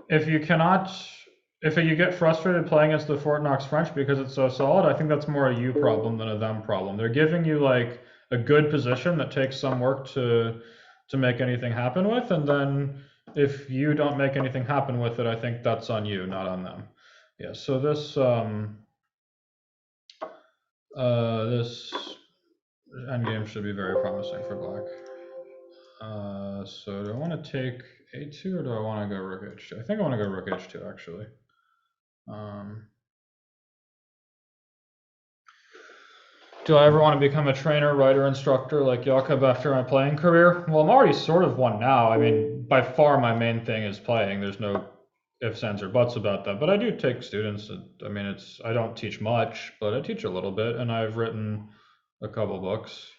[SPEAKER 2] if you get frustrated playing against the Fort Knox French because it's so solid, I think that's more a you problem than a them problem. They're giving you like a good position that takes some work to make anything happen with, and then if you don't make anything happen with it, I think that's on you, not on them. Yeah, so this this endgame should be very promising for black. So do I want to take a2 or do I want to go rook h2? I think I want to go rook h2 actually. Do I ever want to become a trainer, writer, instructor like Jakob after my playing career? Well, I'm already sort of one now. I mean, by far my main thing is playing. There's no ifs, ands, or buts about that. But I do take students. I mean, I don't teach much, but I teach a little bit, and I've written a couple books.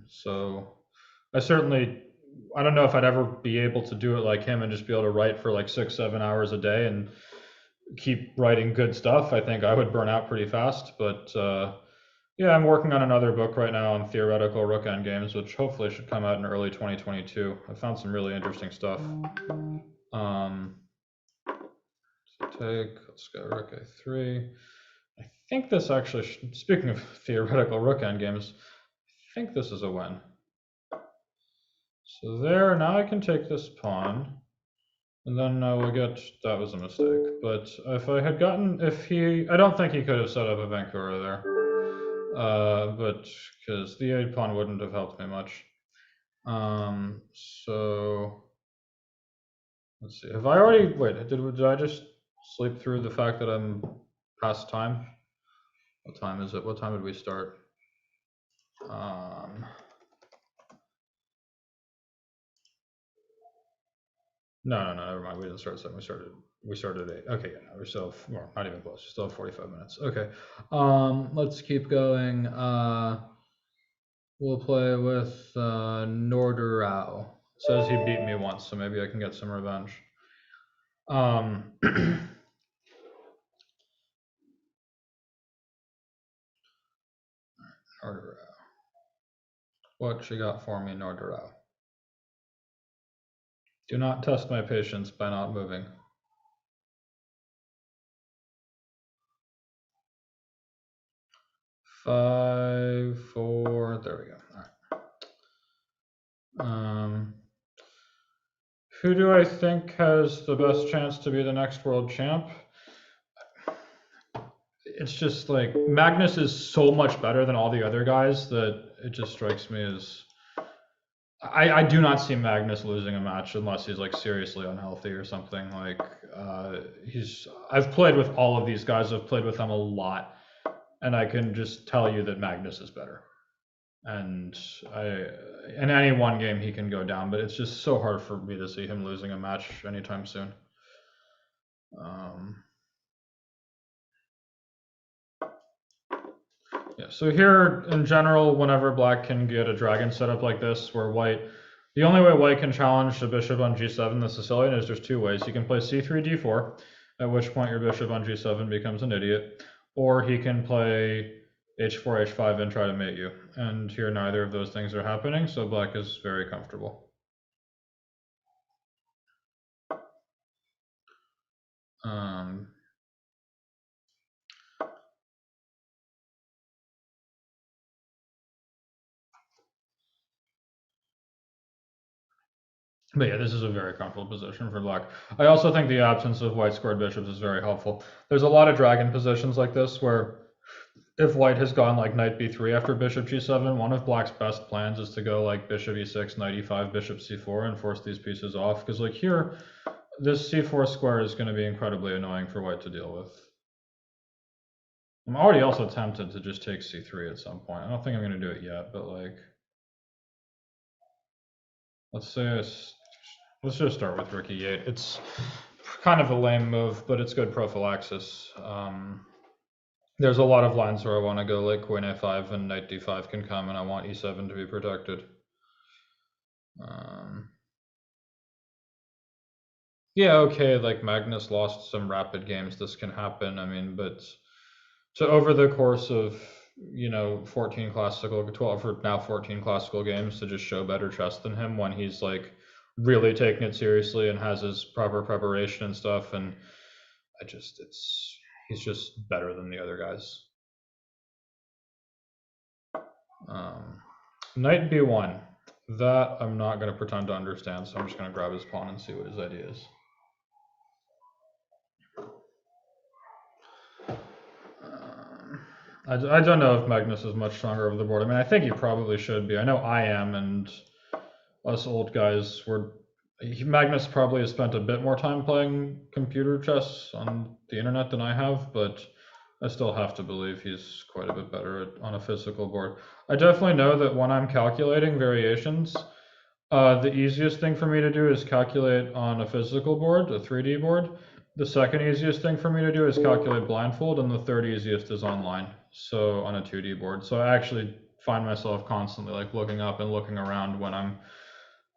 [SPEAKER 2] So I don't know if I'd ever be able to do it like him and just be able to write for like 6-7 hours a day and keep writing good stuff. I think I would burn out pretty fast, but yeah, I'm working on another book right now on theoretical rook endgames, which hopefully should come out in early 2022. I found some really interesting stuff. Let's go rook a3. I think this actually, speaking of theoretical rook endgames, I think this is a win. So there, now I can take this pawn, and then we'll get, that was a mistake. But if I had gotten, I don't think he could have set up a Vancouver there. But because the a pawn wouldn't have helped me much. So let's see. Have I already did I just sleep through the fact that I'm past time? What time is it? What time did we start? No, never mind. We didn't start 7. We started at 8. Okay, yeah, no, we're still, well, not even close. We still have 45 minutes. Okay. Let's keep going. We'll play with Nordarao. Says he beat me once, so maybe I can get some revenge. Nordarao. What you got for me, Nordarao? Do not test my patience by not moving. 5, 4. There we go. All right. Who do I think has the best chance to be the next world champ? It's just like Magnus is so much better than all the other guys that it just strikes me as I do not see Magnus losing a match unless he's like seriously unhealthy or something. Like I've played with all of these guys. I've played with them a lot, and I can just tell you that Magnus is better. And in any one game he can go down, but it's just so hard for me to see him losing a match anytime soon. Yeah, so here in general, whenever black can get a dragon setup like this, where the only way white can challenge the bishop on g7, the Sicilian, is there's 2 ways. He can play c3, d4, at which point your bishop on g7 becomes an idiot, or he can play h4, h5 and try to mate you. And here neither of those things are happening, so black is very comfortable. But yeah, this is a very comfortable position for black. I also think the absence of white squared bishops is very helpful. There's a lot of dragon positions like this where if white has gone like knight b3 after bishop g7, one of black's best plans is to go like bishop e6, knight e5, bishop c4 and force these pieces off. Because like here, this c4 square is going to be incredibly annoying for white to deal with. I'm already also tempted to just take c3 at some point. I don't think I'm going to do it yet, but like, let's just start with rook e8. It's kind of a lame move, but it's good prophylaxis. There's a lot of lines where I want to go like queen a5 and knight d5 can come, and I want e7 to be protected. Yeah, okay, like Magnus lost some rapid games. This can happen. I mean, but so over the course of 14 classical, 12 or now 14 classical games to just show better chess than him when he's like really taking it seriously and has his proper preparation and stuff, and he's just better than the other guys. Knight b1. That I'm not going to pretend to understand, so I'm just going to grab his pawn and see what his idea is. I don't know if Magnus is much stronger over the board. I mean, I think he probably should be. I know I am, and us old guys were. Magnus probably has spent a bit more time playing computer chess on the internet than I have, but I still have to believe he's quite a bit better on a physical board. I definitely know that when I'm calculating variations, the easiest thing for me to do is calculate on a physical board, a 3D board. The second easiest thing for me to do is calculate blindfold, and the third easiest is online, so on a 2D board. So I actually find myself constantly like looking up and looking around when I'm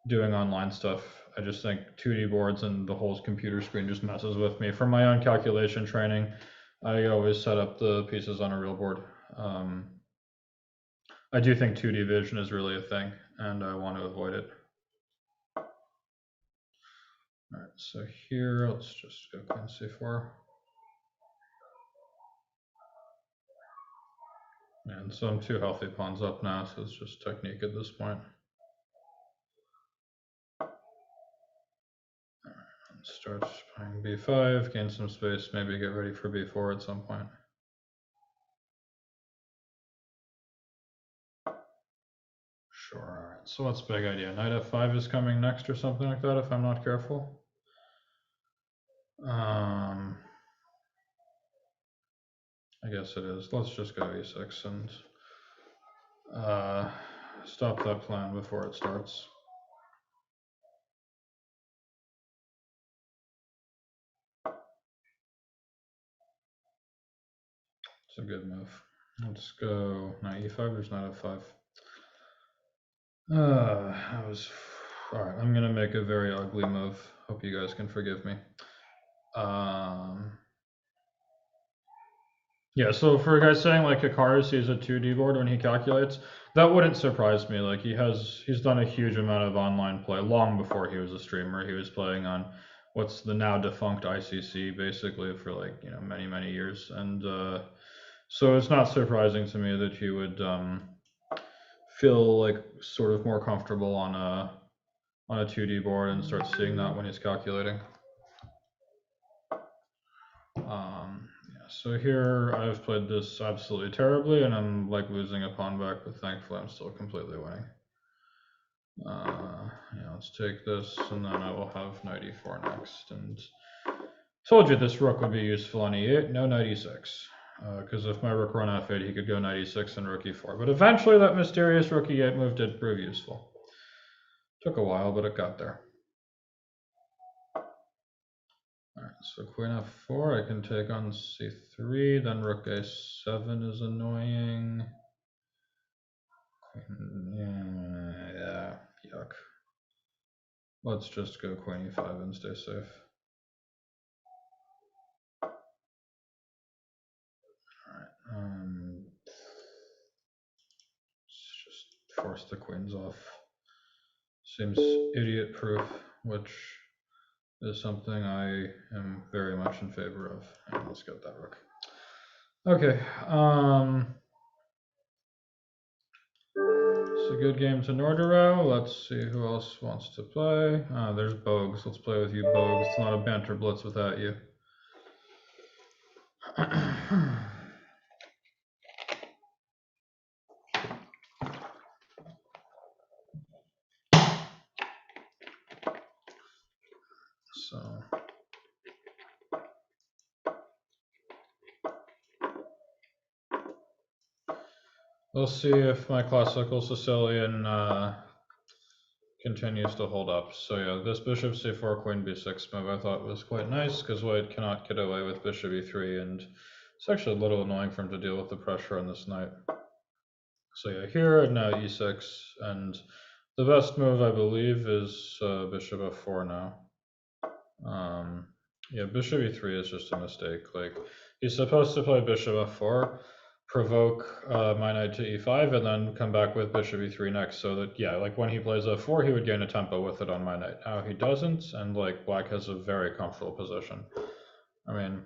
[SPEAKER 2] doing online stuff. I just think 2D boards and the whole computer screen just messes with me. For my own calculation training, I always set up the pieces on a real board. I do think 2D vision is really a thing, and I want to avoid it. All right, so here, let's just go queen c4. And so I'm 2 healthy pawns up now, so it's just technique at this point. Start playing b5, gain some space, maybe get ready for b4 at some point. Sure, all right, so what's big idea? Knight f5 is coming next or something like that if I'm not careful. I guess it is. Let's just go e6 and stop that plan before it starts. It's a good move. Let's go knight e5, there's knight f5. That was all right. I'm gonna make a very ugly move. Hope you guys can forgive me. Yeah, so for a guy saying like Hikaru sees a 2D board when he calculates, that wouldn't surprise me. Like he's done a huge amount of online play long before he was a streamer. He was playing on what's the now defunct ICC basically for like, you know, many years, and so it's not surprising to me that he would feel like sort of more comfortable on a 2D board and start seeing that when he's calculating. Yeah, so here I've played this absolutely terribly and I'm like losing a pawn back, but thankfully I'm still completely winning. Yeah, let's take this and then I will have knight e4 next. And told you this rook would be useful on e8, no knight e6. Because if my rook were on f8, he could go knight e6 and rook e4. But eventually that mysterious rook e8 move did prove useful. Took a while, but it got there. Alright, so queen f4, I can take on c3, then rook a7 is annoying. Yeah, yuck. Let's just go queen e5 and stay safe. Alright, let's just force the queens off. Seems idiot proof, which is something I am very much in favor of. And let's get that rook. Okay, it's a good game to Nordarao. Let's see who else wants to play. There's Bogues. Let's play with you, Bogues. It's not a Banter Blitz without you. So we'll see if my classical Sicilian continues to hold up. So yeah, this bishop c4, queen b6 move I thought was quite nice because white cannot get away with bishop e3, and it's actually a little annoying for him to deal with the pressure on this knight. So yeah, here now e6, and the best move I believe is bishop f4 now. Yeah, bishop e3 is just a mistake. Like he's supposed to play bishop f4, provoke my knight to e5, and then come back with bishop e3 next, so that, yeah, like when he plays f4 he would gain a tempo with it on my knight. Now he doesn't, and like black has a very comfortable position. I mean,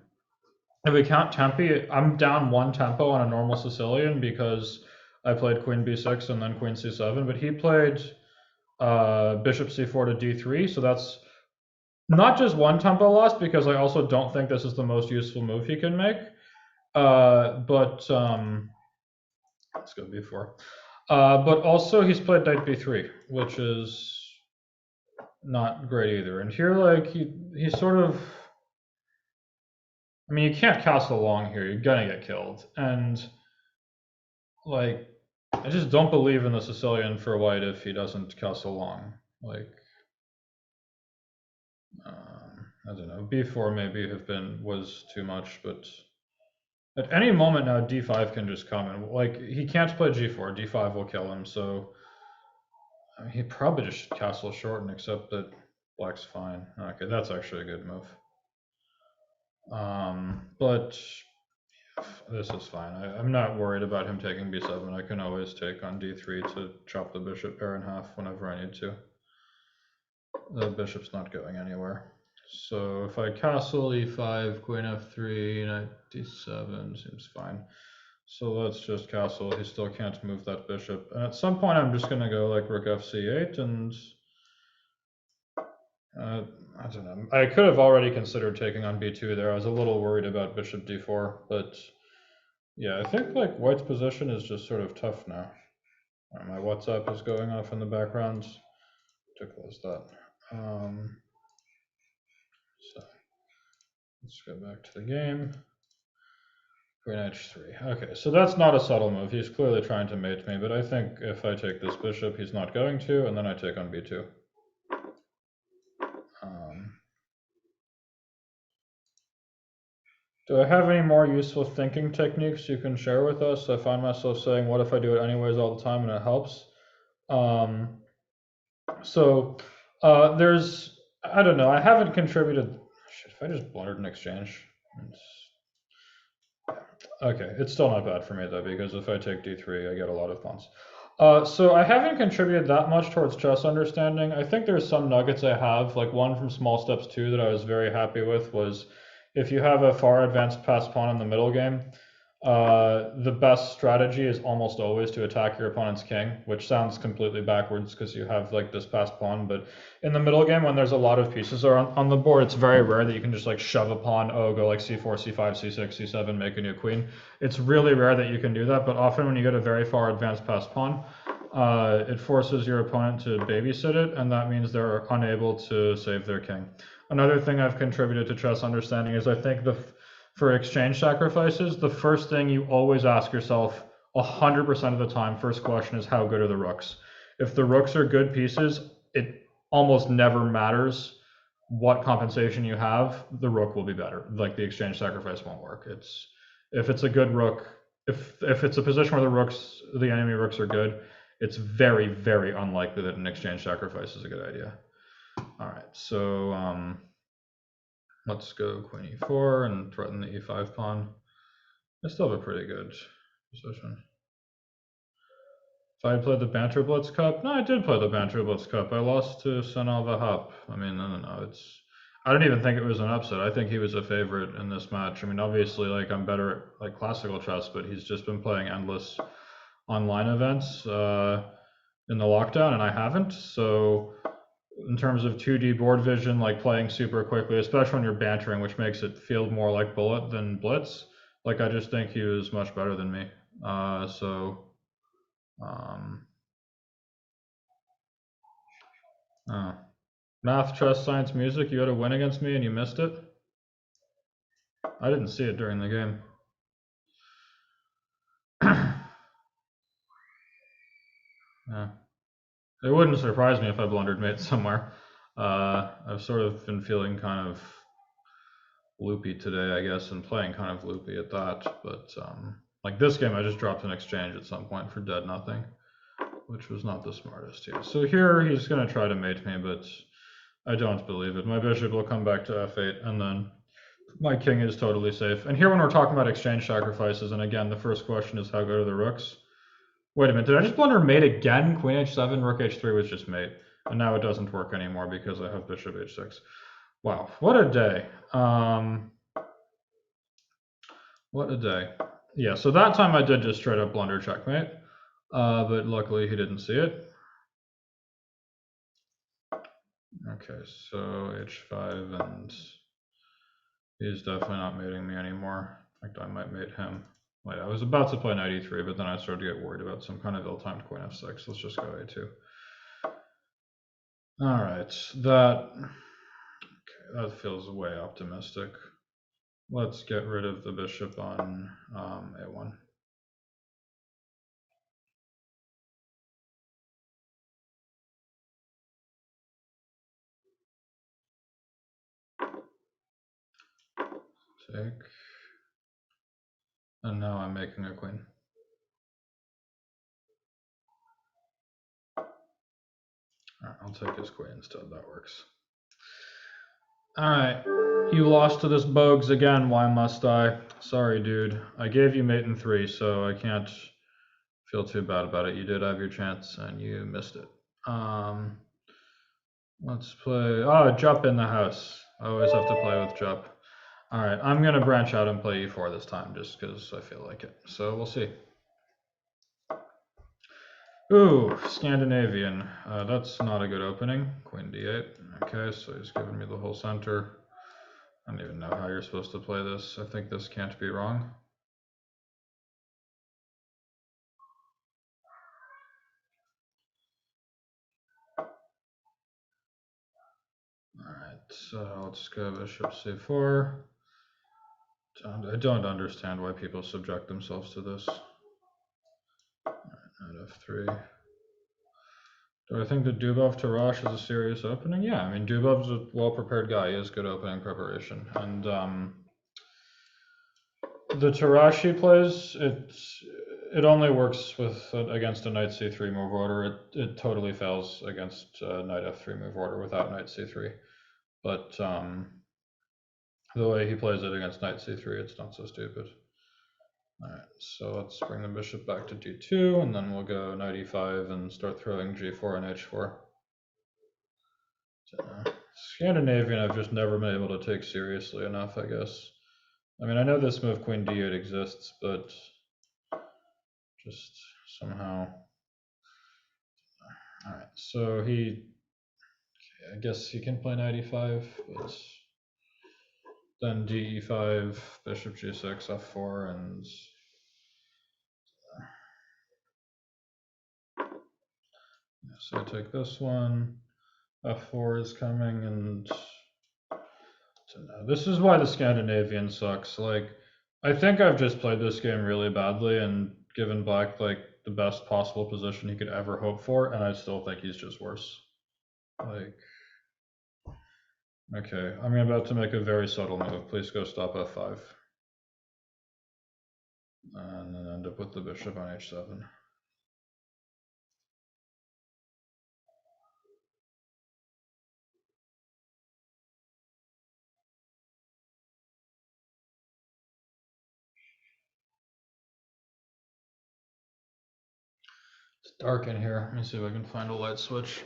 [SPEAKER 2] if we count tempi, I'm down 1 tempo on a normal Sicilian because I played queen b6 and then queen c7, but he played bishop c4 to d3, so that's not just one tempo loss, because I also don't think this is the most useful move he can make. Let's go b4. But also he's played knight b3, which is not great either. And here, like, he sort of, I mean, you can't castle long here. You're gonna get killed. And like, I just don't believe in the Sicilian for white if he doesn't castle long. Like, I don't know. b4 maybe was too much, but at any moment now, d5 can just come and like he can't play g4. d5 will kill him. So I mean, he probably just should castle short and accept that black's fine. Okay, that's actually a good move. But this is fine. I'm not worried about him taking b7. I can always take on d3 to chop the bishop pair in half whenever I need to. The bishop's not going anywhere. So if I castle e5, queen f3, knight d7 seems fine. So let's just castle. He still can't move that bishop. And at some point I'm just going to go like rook fc8 and I don't know. I could have already considered taking on b2 there. I was a little worried about bishop d4, but yeah, I think like white's position is just sort of tough now. My WhatsApp is going off in the background. To close that. So let's go back to the game. Queen h3. Okay, so that's not a subtle move. He's clearly trying to mate me, but I think if I take this bishop, he's not going to, and then I take on b2. Do I have any more useful thinking techniques you can share with us? I find myself saying, what if I do it anyways all the time and it helps? There's, I don't know, I haven't contributed. Shit, if I just blundered an exchange. Okay, it's still not bad for me though, because if I take d3, I get a lot of pawns. So I haven't contributed that much towards chess understanding. I think there's some nuggets I have, like one from Small Steps 2 that I was very happy with was, if you have a far advanced passed pawn in the middle game, the best strategy is almost always to attack your opponent's king, which sounds completely backwards because you have like this passed pawn, but in the middle game when there's a lot of pieces on the board, it's very rare that you can just like shove a pawn, go like c4, c5, c6, c7, make a new queen. It's really rare that you can do that, but often when you get a very far advanced passed pawn, it forces your opponent to babysit it, and that means they're unable to save their king. Another thing I've contributed to chess understanding is I think for exchange sacrifices, the first thing you always ask yourself 100% of the time, first question is how good are the rooks? If the rooks are good pieces, it almost never matters what compensation you have, the rook will be better. Like the exchange sacrifice won't work. If it's a good rook, if it's a position where the enemy rooks are good, it's very, very unlikely that an exchange sacrifice is a good idea. All right, so let's go queen e4 and threaten the e5 pawn. I still have a pretty good position. If I had played the Banter Blitz Cup, no, I did play the Banter Blitz Cup. I lost to Sanal Vahap. I mean, no, I don't even think it was an upset. I think he was a favorite in this match. I mean, obviously, like I'm better at like classical chess, but he's just been playing endless online events in the lockdown, and I haven't. So in terms of 2D board vision, like playing super quickly, especially when you're bantering, which makes it feel more like bullet than blitz, like I just think he was much better than me. Math, chess, science, music, you had a win against me and you missed it? I didn't see it during the game. Yeah. It wouldn't surprise me if I blundered mate somewhere. I've sort of been feeling kind of loopy today, I guess, and playing kind of loopy at that. But like this game, I just dropped an exchange at some point for dead nothing, which was not the smartest here. So here he's going to try to mate me, but I don't believe it. My bishop will come back to f8, and then my king is totally safe. And here when we're talking about exchange sacrifices, and again, the first question is how good are the rooks? Wait a minute, did I just blunder mate again? Queen h7, rook h3 was just mate. And now it doesn't work anymore because I have bishop h6. Wow, what a day. What a day. Yeah, so that time I did just straight up blunder checkmate. but luckily he didn't see it. Okay, so h5, and he's definitely not mating me anymore. In fact, I might mate him. Wait, I was about to play knight e3, but then I started to get worried about some kind of ill-timed queen f6. Let's just go a2. All right, that feels way optimistic. Let's get rid of the bishop on a1. Take. And now I'm making a queen. All right, I'll take his queen instead. That works. All right, you lost to this Bogues again. Why must I? Sorry, dude. I gave you mate in 3, so I can't feel too bad about it. You did have your chance, and you missed it. Let's play. Oh, Jup in the house. I always have to play with Jup. All right, I'm gonna branch out and play e4 this time, just because I feel like it. So we'll see. Ooh, Scandinavian. That's not a good opening. Queen d8. Okay, so he's giving me the whole center. I don't even know how you're supposed to play this. I think this can't be wrong. Alright, so let's go bishop c4. I don't understand why people subject themselves to this. Alright, knight f3. Do I think that Dubov Tarash is a serious opening? Yeah, I mean, Dubov's a well-prepared guy. He has good opening preparation. And the Tarash he plays, it only works against a knight c3 move order. It totally fails against knight f3 move order without knight c3. But the way he plays it against knight c3, it's not so stupid. All right, so let's bring the bishop back to d2, and then we'll go knight e5 and start throwing g4 and h4. Scandinavian, I've just never been able to take seriously enough, I guess. I mean, I know this move queen d8 exists, but just somehow. All right, so okay, I guess he can play knight e5, but then d e5, bishop g6, f4, and so I take this one. F4 is coming, and so no, this is why the Scandinavian sucks. Like, I think I've just played this game really badly and given Black like the best possible position he could ever hope for, and I still think he's just worse. Like, okay, I'm about to make a very subtle move. Please go stop f5. And then end up with the bishop on h7. It's dark in here. Let me see if I can find a light switch.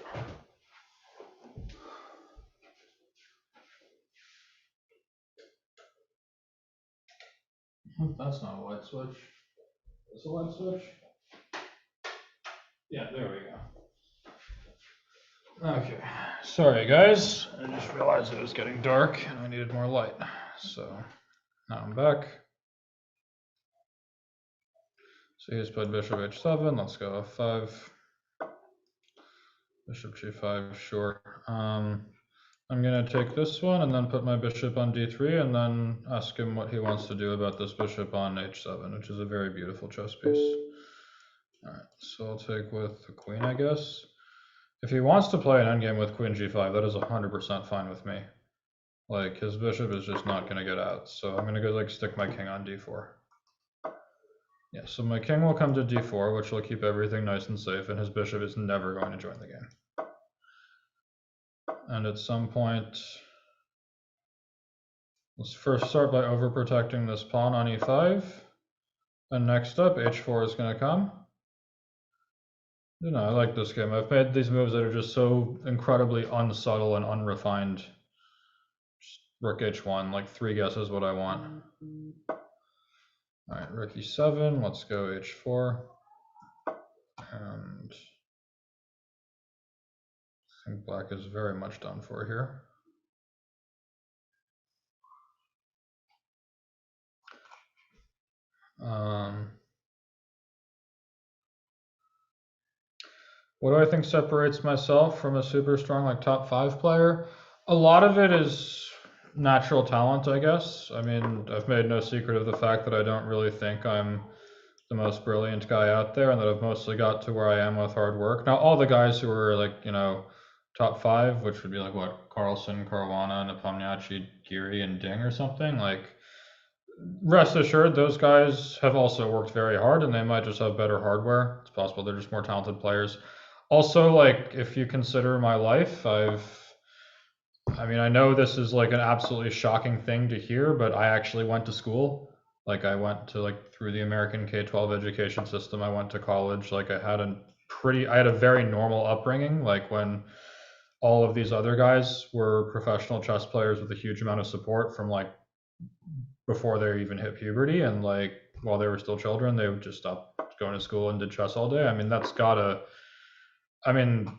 [SPEAKER 2] That's not a light switch. It's a light switch. Yeah, there we go. Okay, sorry guys. I just realized it was getting dark and I needed more light. So now I'm back. So he's played bishop h7. Let's go f5. Bishop g5, sure. I'm gonna take this one and then put my bishop on d3 and then ask him what he wants to do about this bishop on h7, which is a very beautiful chess piece. All right, so I'll take with the queen, I guess. If he wants to play an endgame with queen g5, that is 100% fine with me. Like, his bishop is just not gonna get out, so I'm gonna go like stick my king on d4. Yeah, so my king will come to d4, which will keep everything nice and safe, and his bishop is never going to join the game. And at some point, let's first start by overprotecting this pawn on e5. And next up, h4 is going to come. You know, I like this game. I've made these moves that are just so incredibly unsubtle and unrefined. Just rook h1, like 3 guesses what I want. All right, rook e7, let's go h4. And I think black is very much done for here. What do I think separates myself from a super strong like top 5 player? A lot of it is natural talent, I guess. I mean, I've made no secret of the fact that I don't really think I'm the most brilliant guy out there, and that I've mostly got to where I am with hard work. Now, all the guys who are like, you know, top 5, which would be like what, Carlson, Caruana, Nepomniachtchi, Geary, and Ding or something, like, rest assured, those guys have also worked very hard, and they might just have better hardware. It's possible they're just more talented players. Also, like, if you consider my life, I mean, I know this is like an absolutely shocking thing to hear, but I actually went to school. Like, I went to like through the American K-12 education system. I went to college. Like, I had a very normal upbringing. Like, when all of these other guys were professional chess players with a huge amount of support from like before they even hit puberty, and like while they were still children, they would just stop going to school and did chess all day. I mean,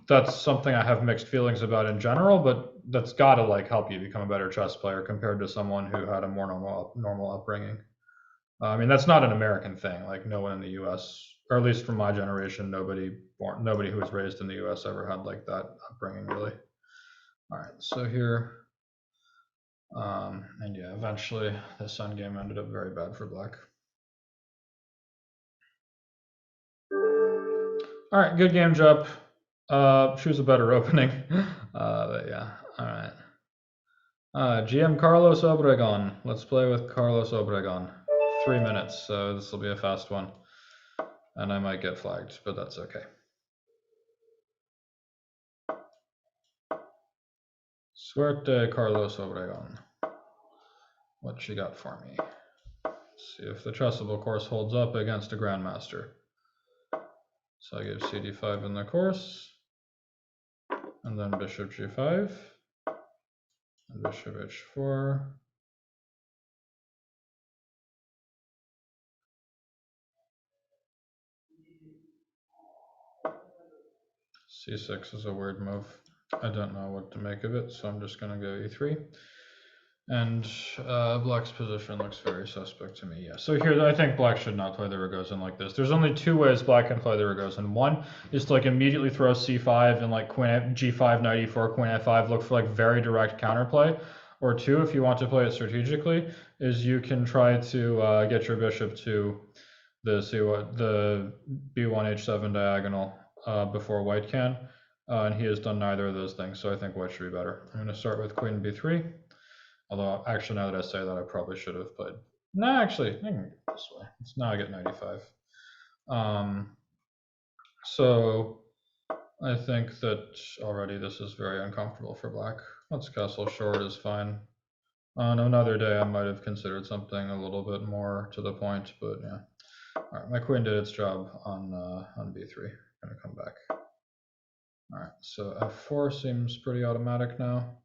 [SPEAKER 2] that's something I have mixed feelings about in general, but that's got to like help you become a better chess player compared to someone who had a more normal upbringing. I mean, that's not an American thing. Like, no one in the U.S., or at least from my generation, nobody who was raised in the U.S. ever had like that upbringing, really. All right, so here, and yeah, eventually this endgame ended up very bad for black. All right, good game, Jup. Choose a better opening. But yeah, all right. GM Carlos Obregon. Let's play with Carlos Obregon. 3 minutes, so this will be a fast one. And I might get flagged, but that's okay. Suerte, Carlos Obregon. What you got for me? Let's see if the Trustable course holds up against a Grandmaster. So I give CD5 in the course, and then Bishop G5, and Bishop H4. C6 is a weird move. I don't know what to make of it, so I'm just going to go E3. And black's position looks very suspect to me. Yeah. So here, I think black should not play the Rogozin like this. There's only 2 ways black can play the Rogozin. One is to like immediately throw C5 and like Queen G5, Knight E4, Queen F5, look for like very direct counterplay. Or 2, if you want to play it strategically, is you can try to get your bishop to the B1 H7 diagonal before white can. And he has done neither of those things, so I think white should be better. I'm going to start with Queen B3. Although, actually, now that I say that, I probably should have played. No, actually, I can go this way. It's now I get 95. So I think that already this is very uncomfortable for black. Let's castle short is fine. On another day, I might have considered something a little bit more to the point, but yeah. All right, my queen did its job on B3. I'm gonna come back. All right, so F4 seems pretty automatic now.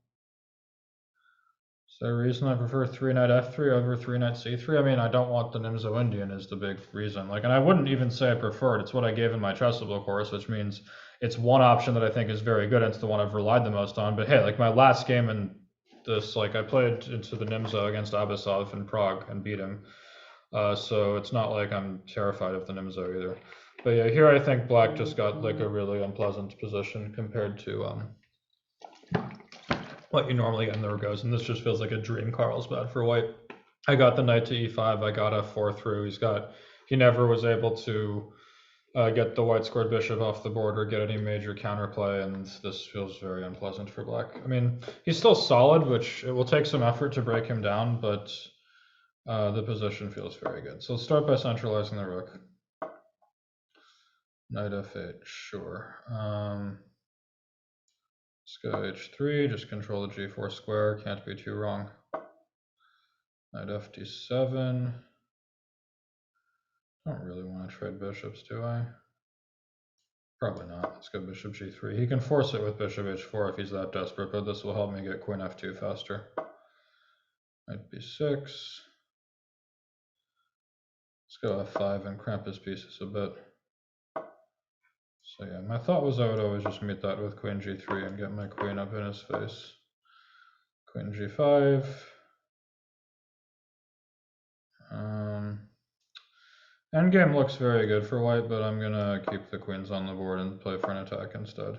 [SPEAKER 2] Is there a reason I prefer 3 knight F3 over 3 knight C3? I mean, I don't want the Nimzo Indian is the big reason. Like, and I wouldn't even say I prefer it. It's what I gave in my Trustable course, which means it's one option that I think is very good. And it's the one I've relied the most on. But hey, like my last game in this, like I played into the Nimzo against Abasov in Prague and beat him. So it's not like I'm terrified of the Nimzo either. But yeah, here I think black just got like a really unpleasant position compared to what you normally get in the Rogozin, and this just feels like a dream Carlsbad for white. I got the knight to E5, I got F4 through. He never was able to get the white squared bishop off the board or get any major counterplay, and this feels very unpleasant for black. I mean, he's still solid, which it will take some effort to break him down, but the position feels very good. So let's start by centralizing the rook. Knight F8, sure. Let's go H3, just control the G4 square, can't be too wrong. Knight FD7. Don't really want to trade bishops, do I? Probably not. Let's go Bishop G3. He can force it with Bishop H4 if he's that desperate, but this will help me get Queen F2 faster. Knight B6. Let's go F5 and cramp his pieces a bit. So yeah, my thought was I would always just meet that with queen g3 and get my queen up in his face. Queen g5. Endgame looks very good for white, but I'm gonna keep the queens on the board and play for an attack instead.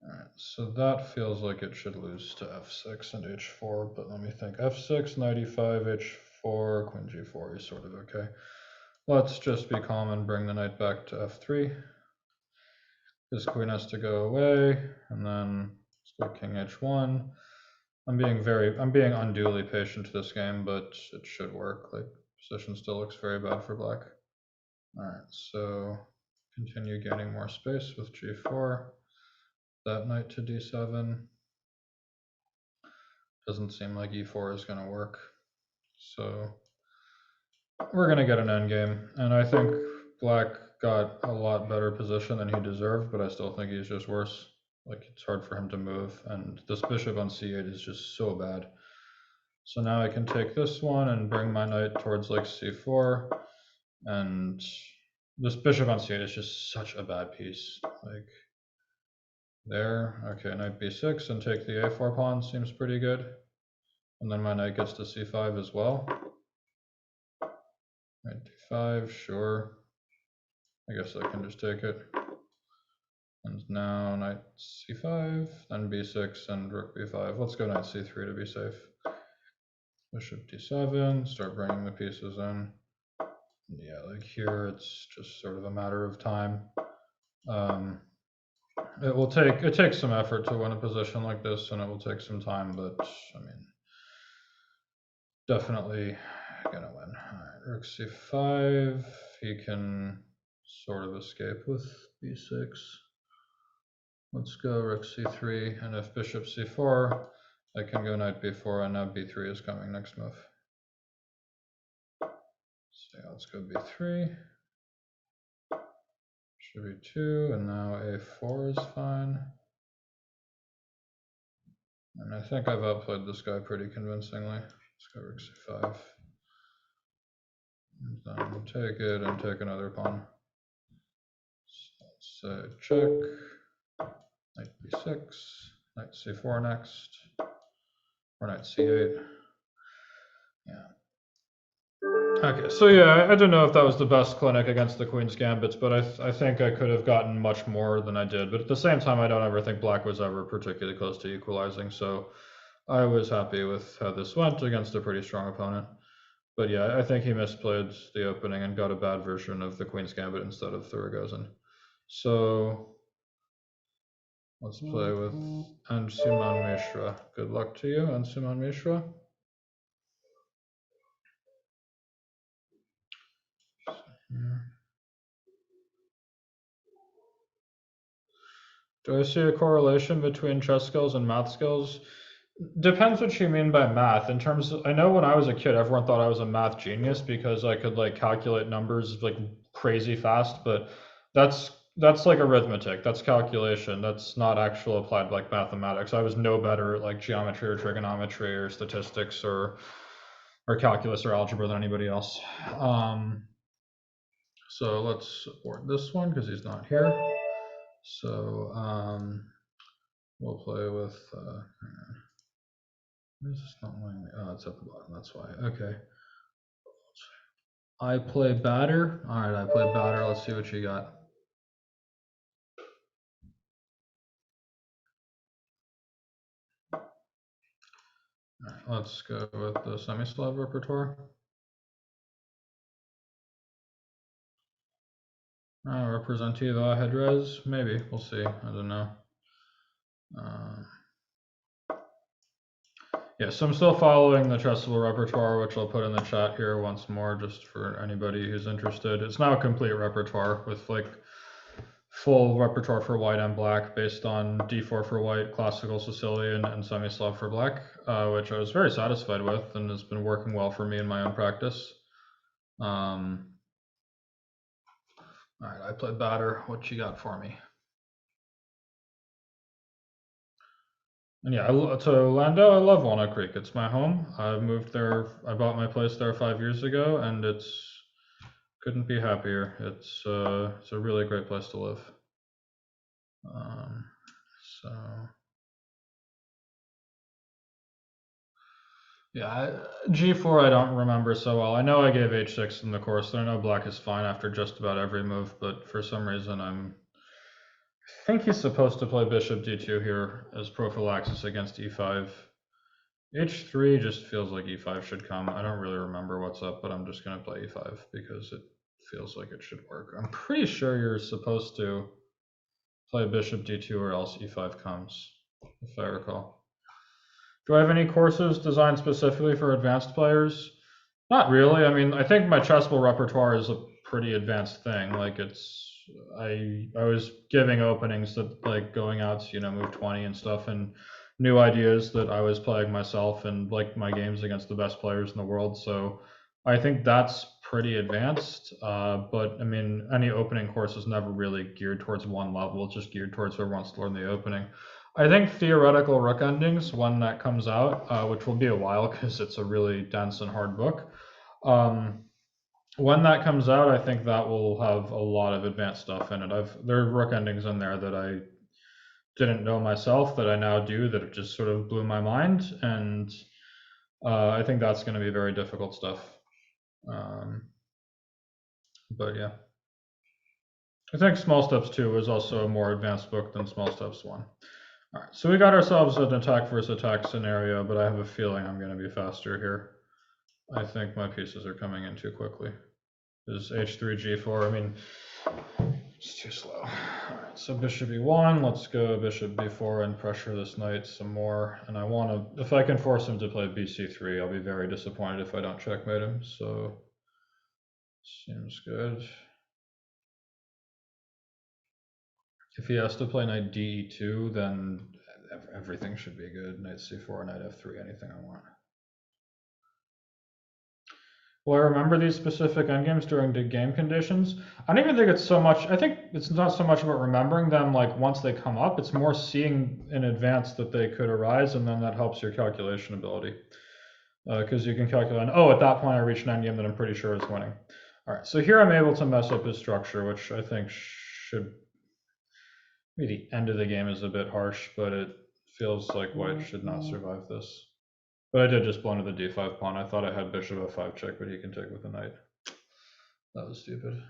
[SPEAKER 2] Alright, so that feels like it should lose to f6 and h4, but let me think. f6, knight e5, h4, queen g4 is sort of okay. Let's just be calm and bring the knight back to f3. This queen has to go away, and then let's go king h1. I'm being unduly patient this game, but it should work. Like, position still looks very bad for black. Alright, so continue gaining more space with g4. That knight to d7. Doesn't seem like e4 is going to work. So we're going to get an endgame. And I think black got a lot better position than he deserved, but I still think he's just worse. Like, it's hard for him to move. And this bishop on c8 is just so bad. So now I can take this one and bring my knight towards like c4. And this bishop on c8 is just such a bad piece. Like, there. Okay, knight b6 and take the a4 pawn seems pretty good. And then my knight gets to c5 as well. Knight d5, sure. I guess I can just take it. And now knight c5, then b6 and rook b5. Let's go knight c3 to be safe. Bishop d7, start bringing the pieces in. Yeah, like here it's just sort of a matter of time. It takes some effort to win a position like this, and it will take some time, but I mean, definitely gonna win. All right, rook c5. He can sort of escape with b6. Let's go rook c3, and if bishop c4, I can go knight b4, and now b3 is coming next move. So yeah, let's go b3. Should be 2, and now a4 is fine. And I think I've outplayed this guy pretty convincingly. Let's go rook c5. And then take it and take another pawn. So let's say check. Knight b6. Knight c4 next. Or knight c8. Yeah. Okay, so yeah, I don't know if that was the best clinic against the Queen's Gambits, but I think I could have gotten much more than I did. But at the same time, I don't ever think black was ever particularly close to equalizing, so I was happy with how this went against a pretty strong opponent. But yeah, I think he misplayed the opening and got a bad version of the Queen's Gambit instead of Thurigozin. So let's play with Suman Mishra. Good luck to you, Suman Mishra. Do I see a correlation between chess skills and math skills? Depends what you mean by math. In terms of, I know when I was a kid, everyone thought I was a math genius because I could like calculate numbers like crazy fast, but that's like arithmetic. That's calculation. That's not actual applied like mathematics. I was no better at like geometry or trigonometry or statistics or calculus or algebra than anybody else. So let's abort this one because he's not here. So we'll play with, this is not letting me, oh, it's at the bottom, that's why, okay. I play batter, all right, I play batter, let's see what you got. All right, let's go with the semi-Slav repertoire. Representativa Hedrez, maybe, we'll see, I don't know. Yeah, so I'm still following the Chessable repertoire, which I'll put in the chat here once more, just for anybody who's interested. It's now a complete repertoire with like full repertoire for white and black based on d4 for white, classical Sicilian, and semi-Slav for black, which I was very satisfied with and has been working well for me in my own practice. All right, I played batter. What you got for me? And yeah, to Landau, I love Walnut Creek. It's my home. I moved there. I bought my place there 5 years ago, and it's Couldn't be happier. It's a really great place to live. So yeah, G4 I don't remember so well. I know I gave H6 in the course, and I know black is fine after just about every move, but for some reason I think he's supposed to play bishop d2 here as prophylaxis against e5. H3 just feels like e5 should come. I don't really remember what's up, but I'm just going to play e5 because it feels like it should work. I'm pretty sure you're supposed to play bishop d2 or else e5 comes, if I recall. Do I have any courses designed specifically for advanced players? Not really. I mean, I think my chessable repertoire is a pretty advanced thing. Like I was giving openings that like going out to, move 20 and stuff, and new ideas that I was playing myself and like my games against the best players in the world. So I think that's pretty advanced. But I mean, any opening course is never really geared towards one level. It's just geared towards whoever wants to learn the opening. I think theoretical rook endings, when that comes out, which will be a while because it's a really dense and hard book. When that comes out, I think that will have a lot of advanced stuff in it. There are rook endings in there that I didn't know myself that I now do that just sort of blew my mind, and I think that's going to be very difficult stuff. But yeah, I think Small Steps 2 was also a more advanced book than Small Steps 1. All right, so we got ourselves an attack versus attack scenario, but I have a feeling I'm going to be faster here. I think my pieces are coming in too quickly. This is h3, g4. I mean, it's too slow. All right, so bishop e1. Let's go bishop b4 and pressure this knight some more. And I want to, if I can force him to play bc3, I'll be very disappointed if I don't checkmate him. So seems good. If he has to play knight de2, then everything should be good. Knight c4, knight f3, anything I want. Will I remember these specific endgames during the game conditions? I don't even think it's so much, I think it's not so much about remembering them like once they come up, it's more seeing in advance that they could arise, and then that helps your calculation ability. Because you can calculate, oh, at that point I reached an endgame that I'm pretty sure is winning. All right, so here I'm able to mess up his structure, which I think should, maybe the end of the game is a bit harsh, but it feels like white should not survive this. But I did just blunder the d5 pawn. I thought I had bishop f5 check, but he can take with the knight. That was stupid.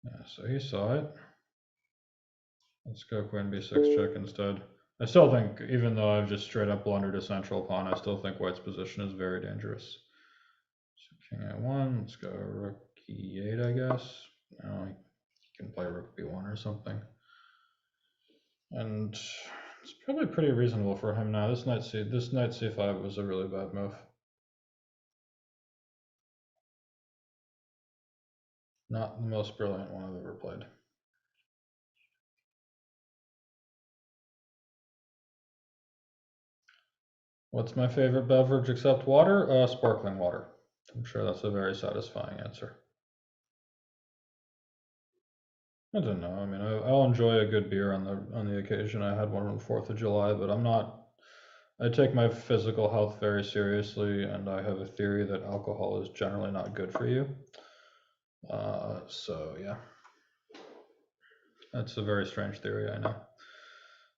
[SPEAKER 2] Yeah, so he saw it. Let's go queen b6 check instead. I still think, even though I've just straight up blundered a central pawn, I still think white's position is very dangerous. So king a1, let's go rook e8, I guess. No, he can play rook b1 or something. And it's probably pretty reasonable for him now. This knight c5 was a really bad move. Not the most brilliant one I've ever played. What's my favorite beverage except water? Sparkling water. I'm sure that's a very satisfying answer. I don't know. I mean, I'll enjoy a good beer on the occasion. I had one on the 4th of July, but I'm not. I take my physical health very seriously, and I have a theory that alcohol is generally not good for you. So yeah, that's a very strange theory, I know.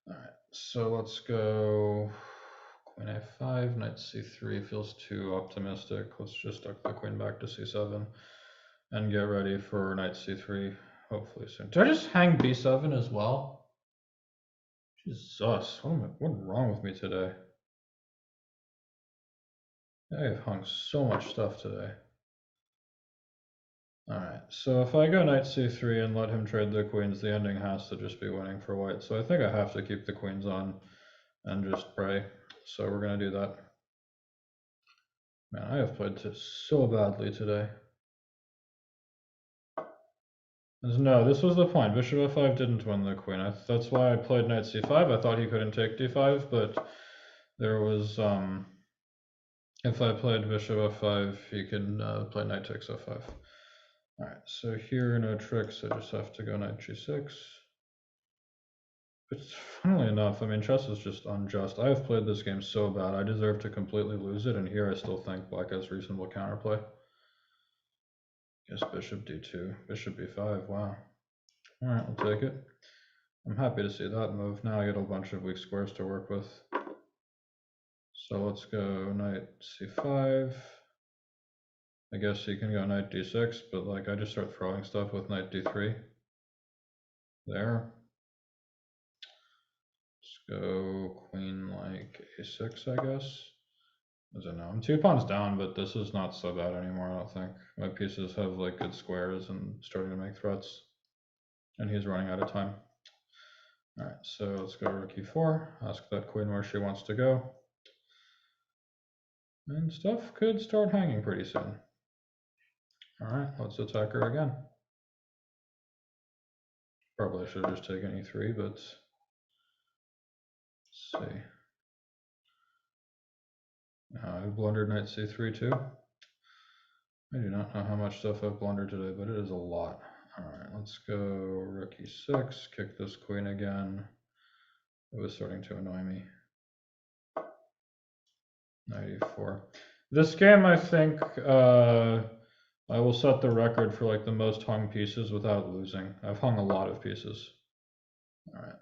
[SPEAKER 2] All right, so let's go queen a5, knight c3 feels too optimistic. Let's just duck the queen back to c7 and get ready for knight c3 hopefully soon. Did I just hang b7 as well? Jesus, what's wrong with me today? I have hung so much stuff today. All right, so if I go knight c3 and let him trade the queens, the ending has to just be winning for white. So I think I have to keep the queens on and just pray. So we're gonna do that. Man, I have played so badly today. No, this was the point. Bishop f5 didn't win the queen. That's why I played knight c5. I thought he couldn't take d5, but there was if I played bishop f5, he can play knight takes f5. All right, so here no tricks. I just have to go knight g6. It's funnily enough, I mean, chess is just unjust. I have played this game so bad, I deserve to completely lose it, and here I still think black has reasonable counterplay. Guess bishop d2, bishop b5, wow. All right, I'll take it. I'm happy to see that move. Now I get a bunch of weak squares to work with. So let's go knight c5. I guess he can go knight d6, but like I just start throwing stuff with knight d3. There. Let's go queen like a6, I guess. I don't know. I'm 2 pawns down, but this is not so bad anymore, I don't think. My pieces have like good squares and starting to make threats. And he's running out of time. All right, so let's go rook e4, ask that queen where she wants to go. And stuff could start hanging pretty soon. All right, let's attack her again. Probably should have just taken e3, but let's see. I blundered knight c3 too. I do not know how much stuff I've blundered today, but it is a lot. All right, let's go rook e6, kick this queen again. It was starting to annoy me. Knight e4. This game, I think, I will set the record for like the most hung pieces without losing. I've hung a lot of pieces. All right.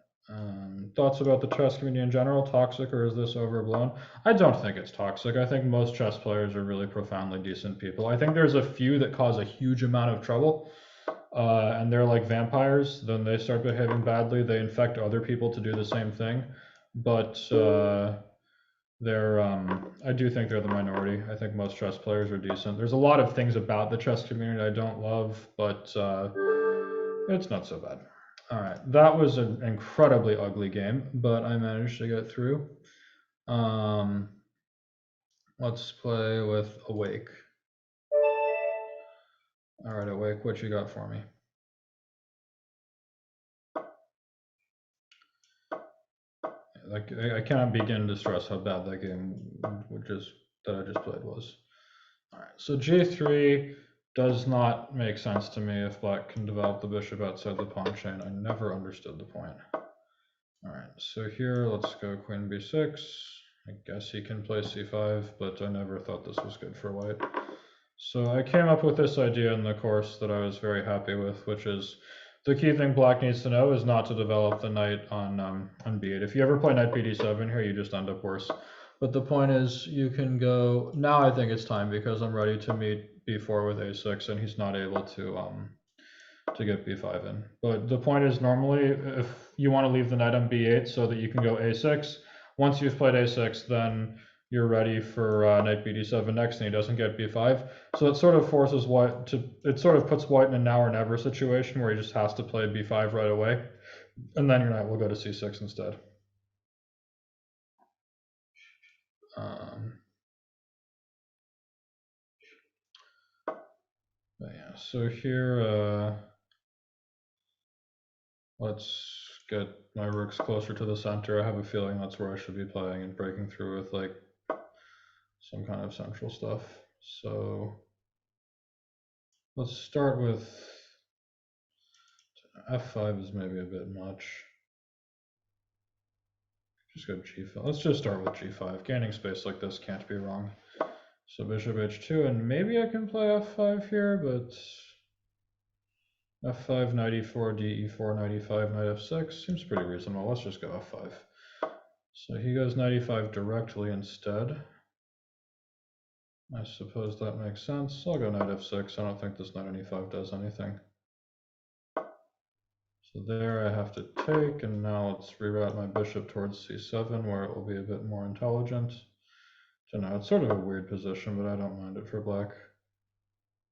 [SPEAKER 2] Thoughts about the chess community in general? Toxic, or is this overblown? I don't think it's toxic. I think most chess players are really profoundly decent people. I think there's a few that cause a huge amount of trouble, and they're like vampires. Then they start behaving badly. They infect other people to do the same thing. But I do think they're the minority. I think most chess players are decent. There's a lot of things about the chess community I don't love, but it's not so bad. All right, that was an incredibly ugly game, but I managed to get through. Let's play with Awake. All right, Awake, what you got for me? Like, I cannot begin to stress how bad that game that I just played was. All right, so G3 does not make sense to me if black can develop the bishop outside the pawn chain. I never understood the point. All right, so here let's go queen b6. I guess he can play c5, but I never thought this was good for white. So I came up with this idea in the course that I was very happy with, which is the key thing black needs to know is not to develop the knight on b8. If you ever play knight bd7 here, you just end up worse. But the point is, you can go, now I think it's time because I'm ready to meet b4 with a6 and he's not able to get b5 in. But the point is, normally if you want to leave the knight on b8 so that you can go a6, once you've played a6, then you're ready for knight bd7 next and he doesn't get b5. So it sort of forces white to, it sort of puts white in a now or never situation where he just has to play b5 right away. And then your knight will go to c6 instead. But yeah, so here, let's get my rooks closer to the center. I have a feeling that's where I should be playing and breaking through with like some kind of central stuff. So let's start with f5 is maybe a bit much. Just go g5. Let's just start with g5. Gaining space like this can't be wrong. So bishop h2, and maybe I can play f5 here, but f5, knight e4, d e4, knight e5, knight f6 seems pretty reasonable. Let's just go f5. So he goes knight e5 directly instead. I suppose that makes sense. I'll go knight f6. I don't think this knight on e5 does anything. So there I have to take, and now let's reroute my bishop towards c7, where it will be a bit more intelligent. So now it's sort of a weird position, but I don't mind it for black.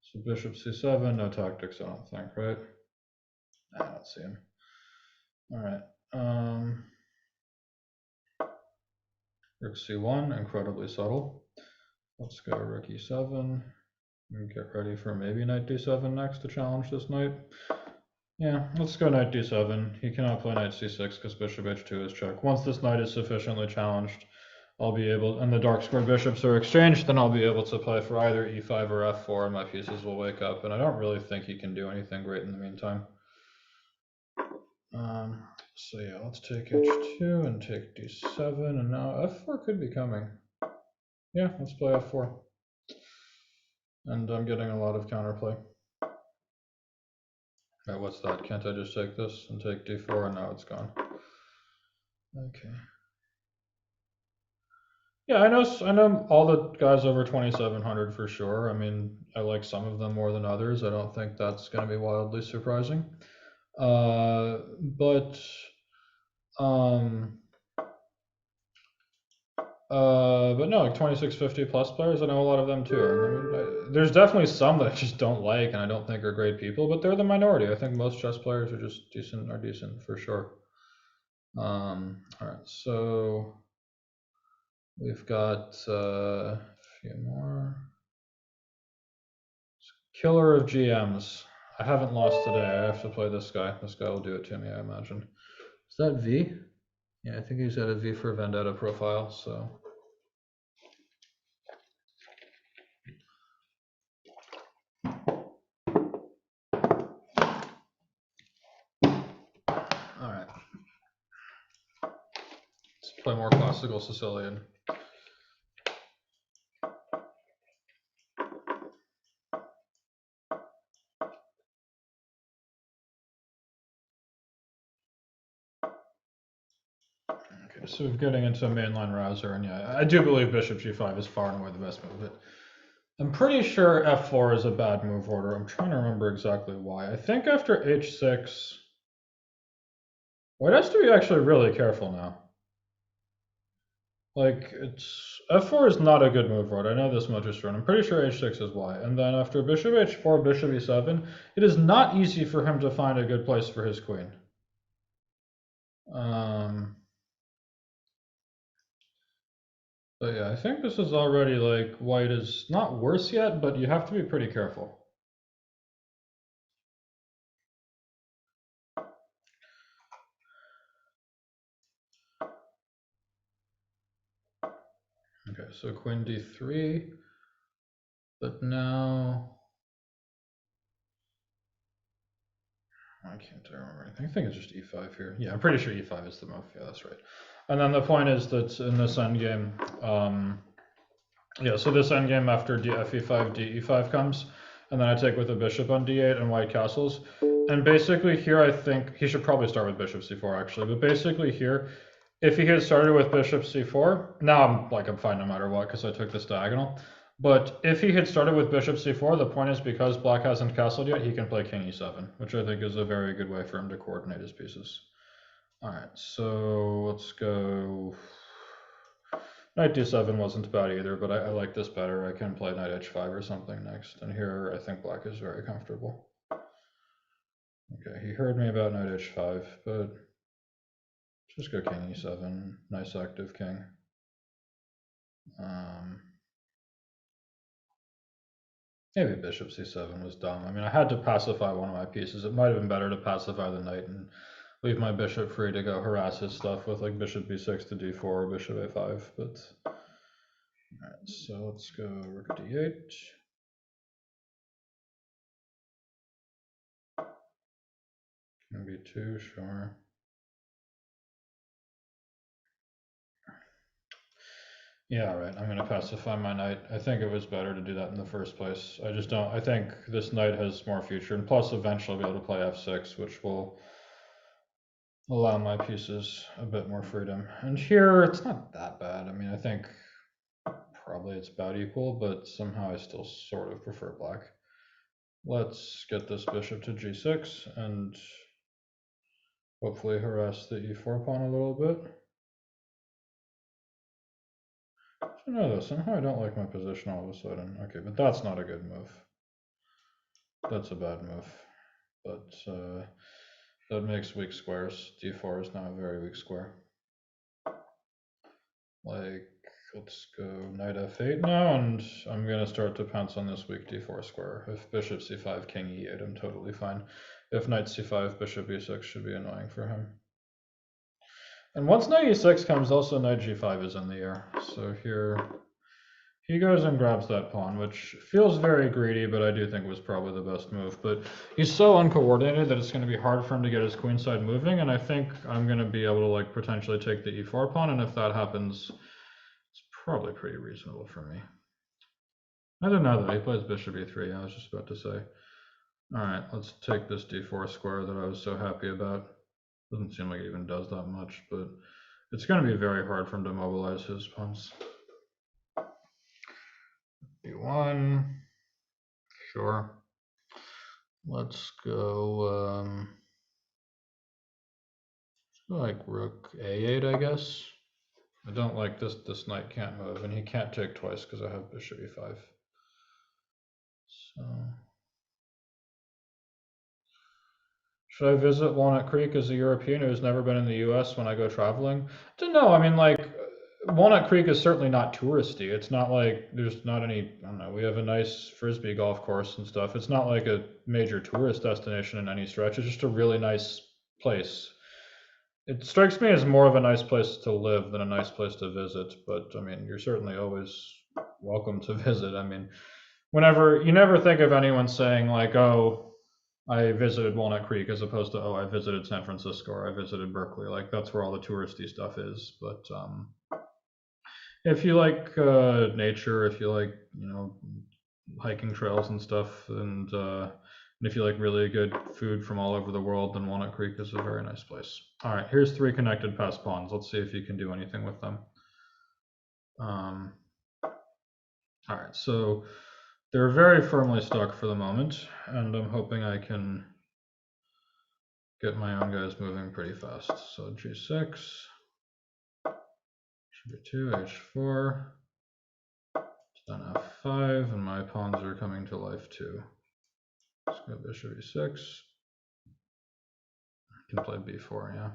[SPEAKER 2] So bishop c7, no tactics, I don't think, right? I don't see him. All right. Rook c1, incredibly subtle. Let's go rook e7 and get ready for maybe knight d7 next to challenge this knight. Yeah, let's go knight d7. He cannot play knight c6 because bishop h2 is check. Once this knight is sufficiently challenged, I'll be able, and the dark square bishops are exchanged, then I'll be able to play for either e5 or f4 and my pieces will wake up. And I don't really think he can do anything great in the meantime. So yeah, let's take h2 and take d7, and now f4 could be coming. Yeah, let's play f4. And I'm getting a lot of counterplay. Right, what's that? Can't I just take this and take d4 and now it's gone? Okay. Yeah, I know all the guys over 2,700 for sure. I mean, I like some of them more than others. I don't think that's going to be wildly surprising. But no, like 2650 plus players, I know a lot of them too. I mean, there's definitely some that I just don't like and I don't think are great people, but they're the minority. I think most chess players are just decent for sure. All right, so we've got a few more. Killer of GMs. I haven't lost today. I have to play this guy. This guy will do it to me, I imagine. Is that V? Yeah, I think he's got a V for Vendetta profile, so. All right. Let's play more classical Sicilian. Okay, so we're getting into a mainline rouser, and yeah, I do believe Bishop G5 is far and away the best move. But I'm pretty sure F4 is a bad move order. I'm trying to remember exactly why. I think after H6, White has to be actually really careful now. Like, F4 is not a good move order. I know this much is true. I'm pretty sure H6 is why. And then after Bishop H4, Bishop E7, it is not easy for him to find a good place for his queen. But yeah, I think this is already like White is not worse yet, but you have to be pretty careful. Okay, so Queen D3, but now I can't remember anything. I think it's just E5 here. Yeah, I'm pretty sure E5 is the move. Yeah, that's right. And then the point is that in this endgame, yeah, so this endgame after Fe5, DE5 comes, and then I take with a bishop on D8 and white castles. And basically here, I think he should probably start with bishop C4 actually, but basically here, if he had started with bishop C4, now I'm fine no matter what because I took this diagonal. But if he had started with bishop C4, the point is because black hasn't castled yet, he can play king E7, which I think is a very good way for him to coordinate his pieces. All right, so let's go. Knight D7 wasn't bad either, but I like this better. I can play knight H5 or something next, and here I think black is very comfortable. Okay, he heard me about knight H5, but just go king E7, nice active king. Maybe bishop C7 was dumb. I mean, I had to pacify one of my pieces. It might have been better to pacify the knight and leave my bishop free to go harass his stuff with like bishop B6 to D4 or bishop A5, but all right, so let's go rook D8. Can be 2, sure. Yeah, all right, I'm going to pacify my knight. I think it was better to do that in the first place. I just don't, I think this knight has more future, and plus eventually I'll be able to play F6, which will allow my pieces a bit more freedom. And here, it's not that bad. I mean, I think probably it's about equal, but somehow I still sort of prefer black. Let's get this bishop to G6 and hopefully harass the E4 pawn a little bit. No, somehow I don't like my position all of a sudden. Okay, but that's not a good move. That's a bad move. But that makes weak squares. D4 is now a very weak square. Like, let's go knight F8 now, and I'm going to start to pounce on this weak D4 square. If bishop C5, king E8, I'm totally fine. If knight C5, bishop E6 should be annoying for him. And once knight E6 comes, also knight G5 is in the air. So here he goes and grabs that pawn, which feels very greedy, but I do think was probably the best move. But he's so uncoordinated that it's going to be hard for him to get his queenside moving, and I think I'm going to be able to like potentially take the e4 pawn, and if that happens, it's probably pretty reasonable for me. I don't know though, he plays bishop e3, I was just about to say. Alright, let's take this d4 square that I was so happy about. Doesn't seem like it even does that much, but it's going to be very hard for him to mobilize his pawns. d1, sure. Let's go, like rook a8, I guess. I don't like this. This knight can't move, and he can't take twice because I have bishop e5. So, should I visit Walnut Creek as a European who's never been in the U.S. when I go traveling? I don't know. I mean, like, Walnut Creek is certainly not touristy. It's not like there's not any, I don't know, we have a nice Frisbee golf course and stuff. It's not like a major tourist destination in any stretch. It's just a really nice place. It strikes me as more of a nice place to live than a nice place to visit, but I mean, you're certainly always welcome to visit. I mean, whenever, you never think of anyone saying like, oh, I visited Walnut Creek as opposed to, oh, I visited San Francisco or I visited Berkeley. Like, that's where all the touristy stuff is. But if you like nature, if you like, you know, hiking trails and stuff, and if you like really good food from all over the world, then Walnut Creek is a very nice place. All right, here's 3 connected passed pawns. Let's see if you can do anything with them. All right, so they're very firmly stuck for the moment, and I'm hoping I can get my own guys moving pretty fast. So g6, g2, h4, then f5, and my pawns are coming to life too. Let's go bishop e6. I can play b4, yeah.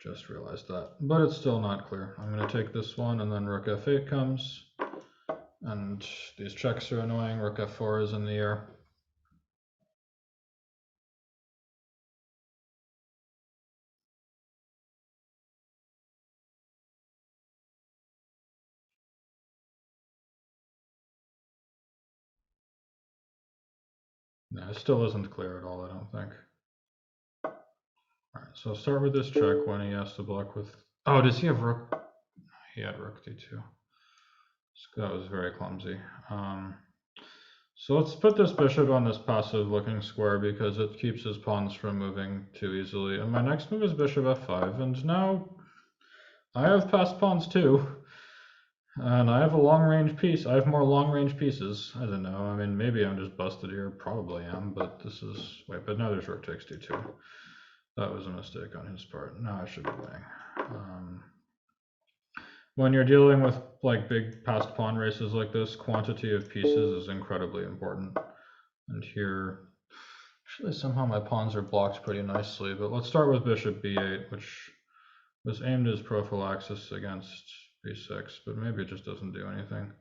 [SPEAKER 2] Just realized that, but it's still not clear. I'm going to take this one, and then rook f8 comes, and these checks are annoying. Rook f4 is in the air. No, it still isn't clear at all, I don't think. All right, so I'll start with this check when he has to block with... Oh, does he have rook? He had rook d2. That was very clumsy. So let's put this bishop on this passive looking square because it keeps his pawns from moving too easily. And my next move is bishop f5, and now I have passed pawns too. And I have a long range piece. I have more long range pieces. I don't know. I mean, maybe I'm just busted here. Probably am, but this is... Wait, but now there's rook takes d2. That was a mistake on his part. Now I should be winning. When you're dealing with like big passed pawn races like this, quantity of pieces is incredibly important. And here, actually somehow my pawns are blocked pretty nicely, but let's start with bishop b8, which was aimed as prophylaxis against b6, but maybe it just doesn't do anything.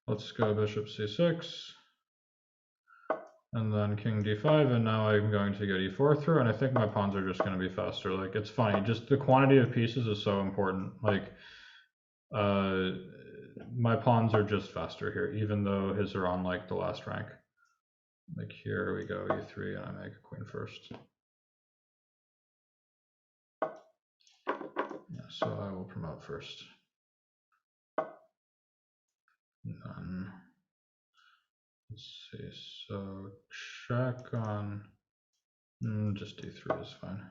[SPEAKER 2] Let's go bishop c6, and then king d5, and now I'm going to get e4 through, and I think my pawns are just going to be faster. Like, it's funny, just the quantity of pieces is so important. Like, my pawns are just faster here, even though his are on like the last rank. Like here we go, e3, and I make a queen first. Yeah, so I will promote first. And then, let's see, so check on, just d3 is fine.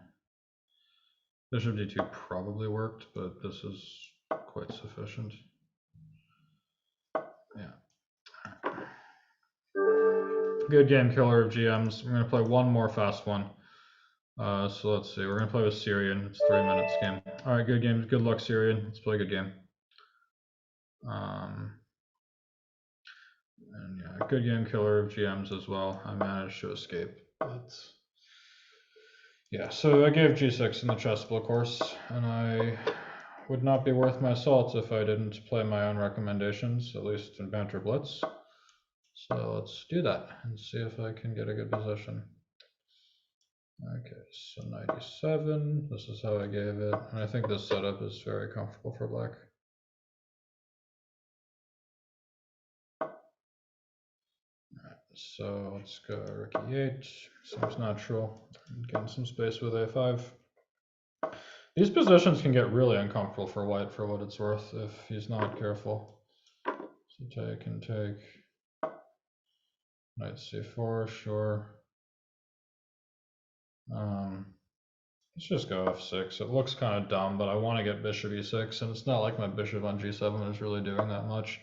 [SPEAKER 2] Bishop d2 probably worked, but this is quite sufficient. Yeah. Good game, Killer of GMs. We're going to play one more fast one. So let's see. We're going to play with Sirian. It's 3 minutes game. All right, good game. Good luck, Sirian. Let's play a good game. And yeah, good game, Killer of GMs as well. I managed to escape. But yeah, so I gave g6 in the chessable course, and I would not be worth my salt if I didn't play my own recommendations, at least in Banter Blitz. So let's do that and see if I can get a good position. Okay, so 97, this is how I gave it, and I think this setup is very comfortable for black. so let's go rook e8. Seems natural. Getting some space with a5. These positions can get really uncomfortable for white for what it's worth if he's not careful. So take and take. Knight c4, sure. Let's just go f6. It looks kind of dumb, but I want to get bishop e6, and it's not like my bishop on g7 is really doing that much,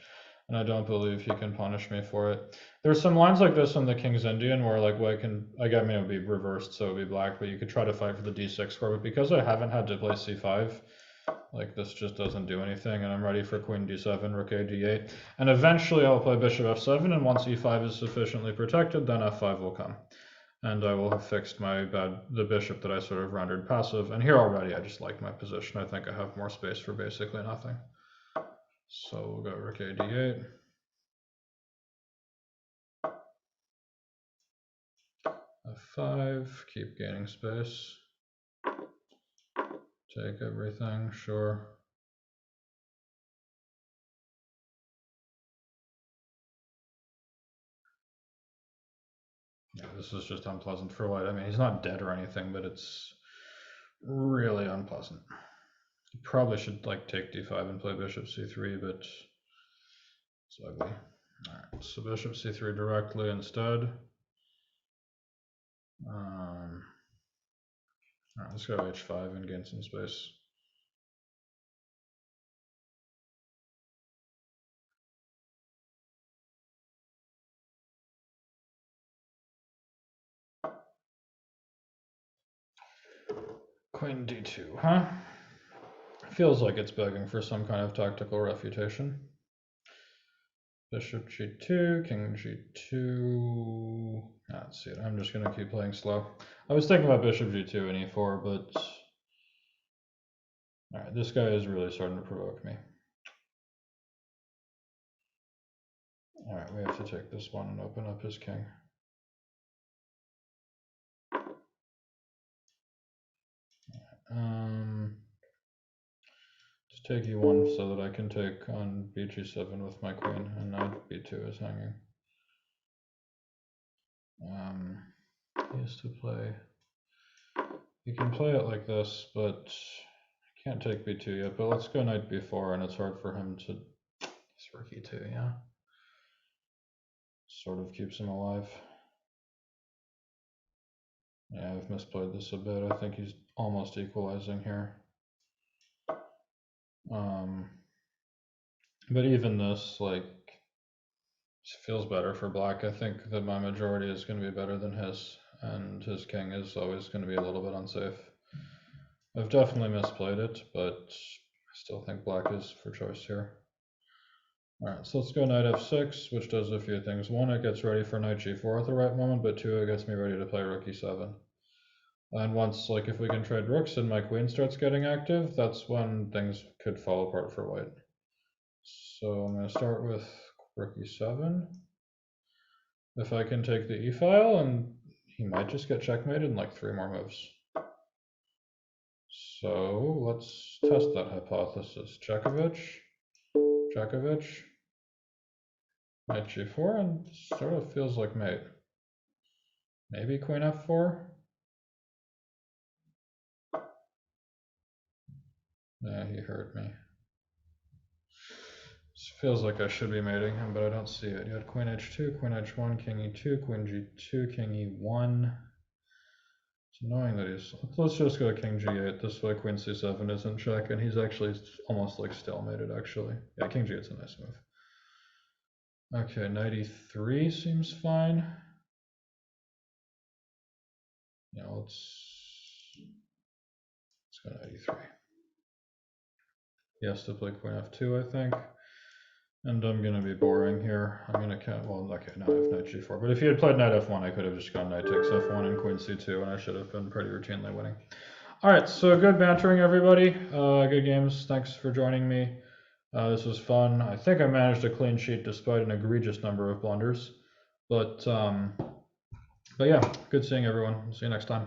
[SPEAKER 2] and I don't believe he can punish me for it. There's some lines like this on the King's Indian where like white can, I mean it would be reversed, so it would be black, but you could try to fight for the d6 square, but because I haven't had to play c5, like this just doesn't do anything, and I'm ready for queen d7, rook a d8, and eventually I'll play bishop f7, and once e5 is sufficiently protected, then f5 will come. And I will have fixed the bishop that I sort of rendered passive. And here already, I just like my position. I think I have more space for basically nothing. So we'll go rook a d8. f5, keep gaining space. Take everything, sure. Yeah, this is just unpleasant for white. I mean, he's not dead or anything, but it's really unpleasant. You probably should like take d5 and play bishop c3, but it's ugly. All right, so bishop c3 directly instead. All right, let's go h5 and gain some space. Queen d2, huh? Feels like it's begging for some kind of tactical refutation. Bishop g2, king g2. Let's see it. I'm just going to keep playing slow. I was thinking about bishop g2 and e4, but all right, this guy is really starting to provoke me. All right, we have to take this one and open up his king. Just take e1 so that I can take on bg7 with my queen, and knight b2 is hanging. He has to play. You can play it like this, but I can't take b2 yet. But let's go knight b4, and it's hard for him to. It's rook e2, yeah. Sort of keeps him alive. Yeah, I've misplayed this a bit. I think he's almost equalizing here. But even this, like, feels better for black. I think that my majority is going to be better than his, and his king is always going to be a little bit unsafe. I've definitely misplayed it, but I still think black is for choice here. All right, so let's go knight f6, which does a few things. One, it gets ready for knight g4 at the right moment, but two, it gets me ready to play rook e7. And once, like, if we can trade rooks and my queen starts getting active, that's when things could fall apart for white. So I'm going to start with rook e7. If I can take the e-file, and he might just get checkmated in like 3 more moves. So let's test that hypothesis. Chekovich, knight g4, and sort of feels like mate. Maybe queen f4. Yeah, he heard me. Feels like I should be mating him, but I don't see it. You had queen h2, queen h1, king e2, queen g2, king e1. It's annoying that he's. Let's just go king g8. This way queen c7 isn't check, and he's actually almost like stalemated, actually. Yeah, king g8's a nice move. Okay, knight e3 seems fine. Yeah, let's go knight e3. He has to play queen f2, I think. And I'm going to be boring here. I'm going to count, well, okay, now I have knight g4. But if he had played knight f1, I could have just gone knight takes f1 and queen c2, and I should have been pretty routinely winning. All right, so good bantering, everybody. Good games. Thanks for joining me. This was fun. I think I managed a clean sheet despite an egregious number of blunders. But yeah, good seeing everyone. See you next time.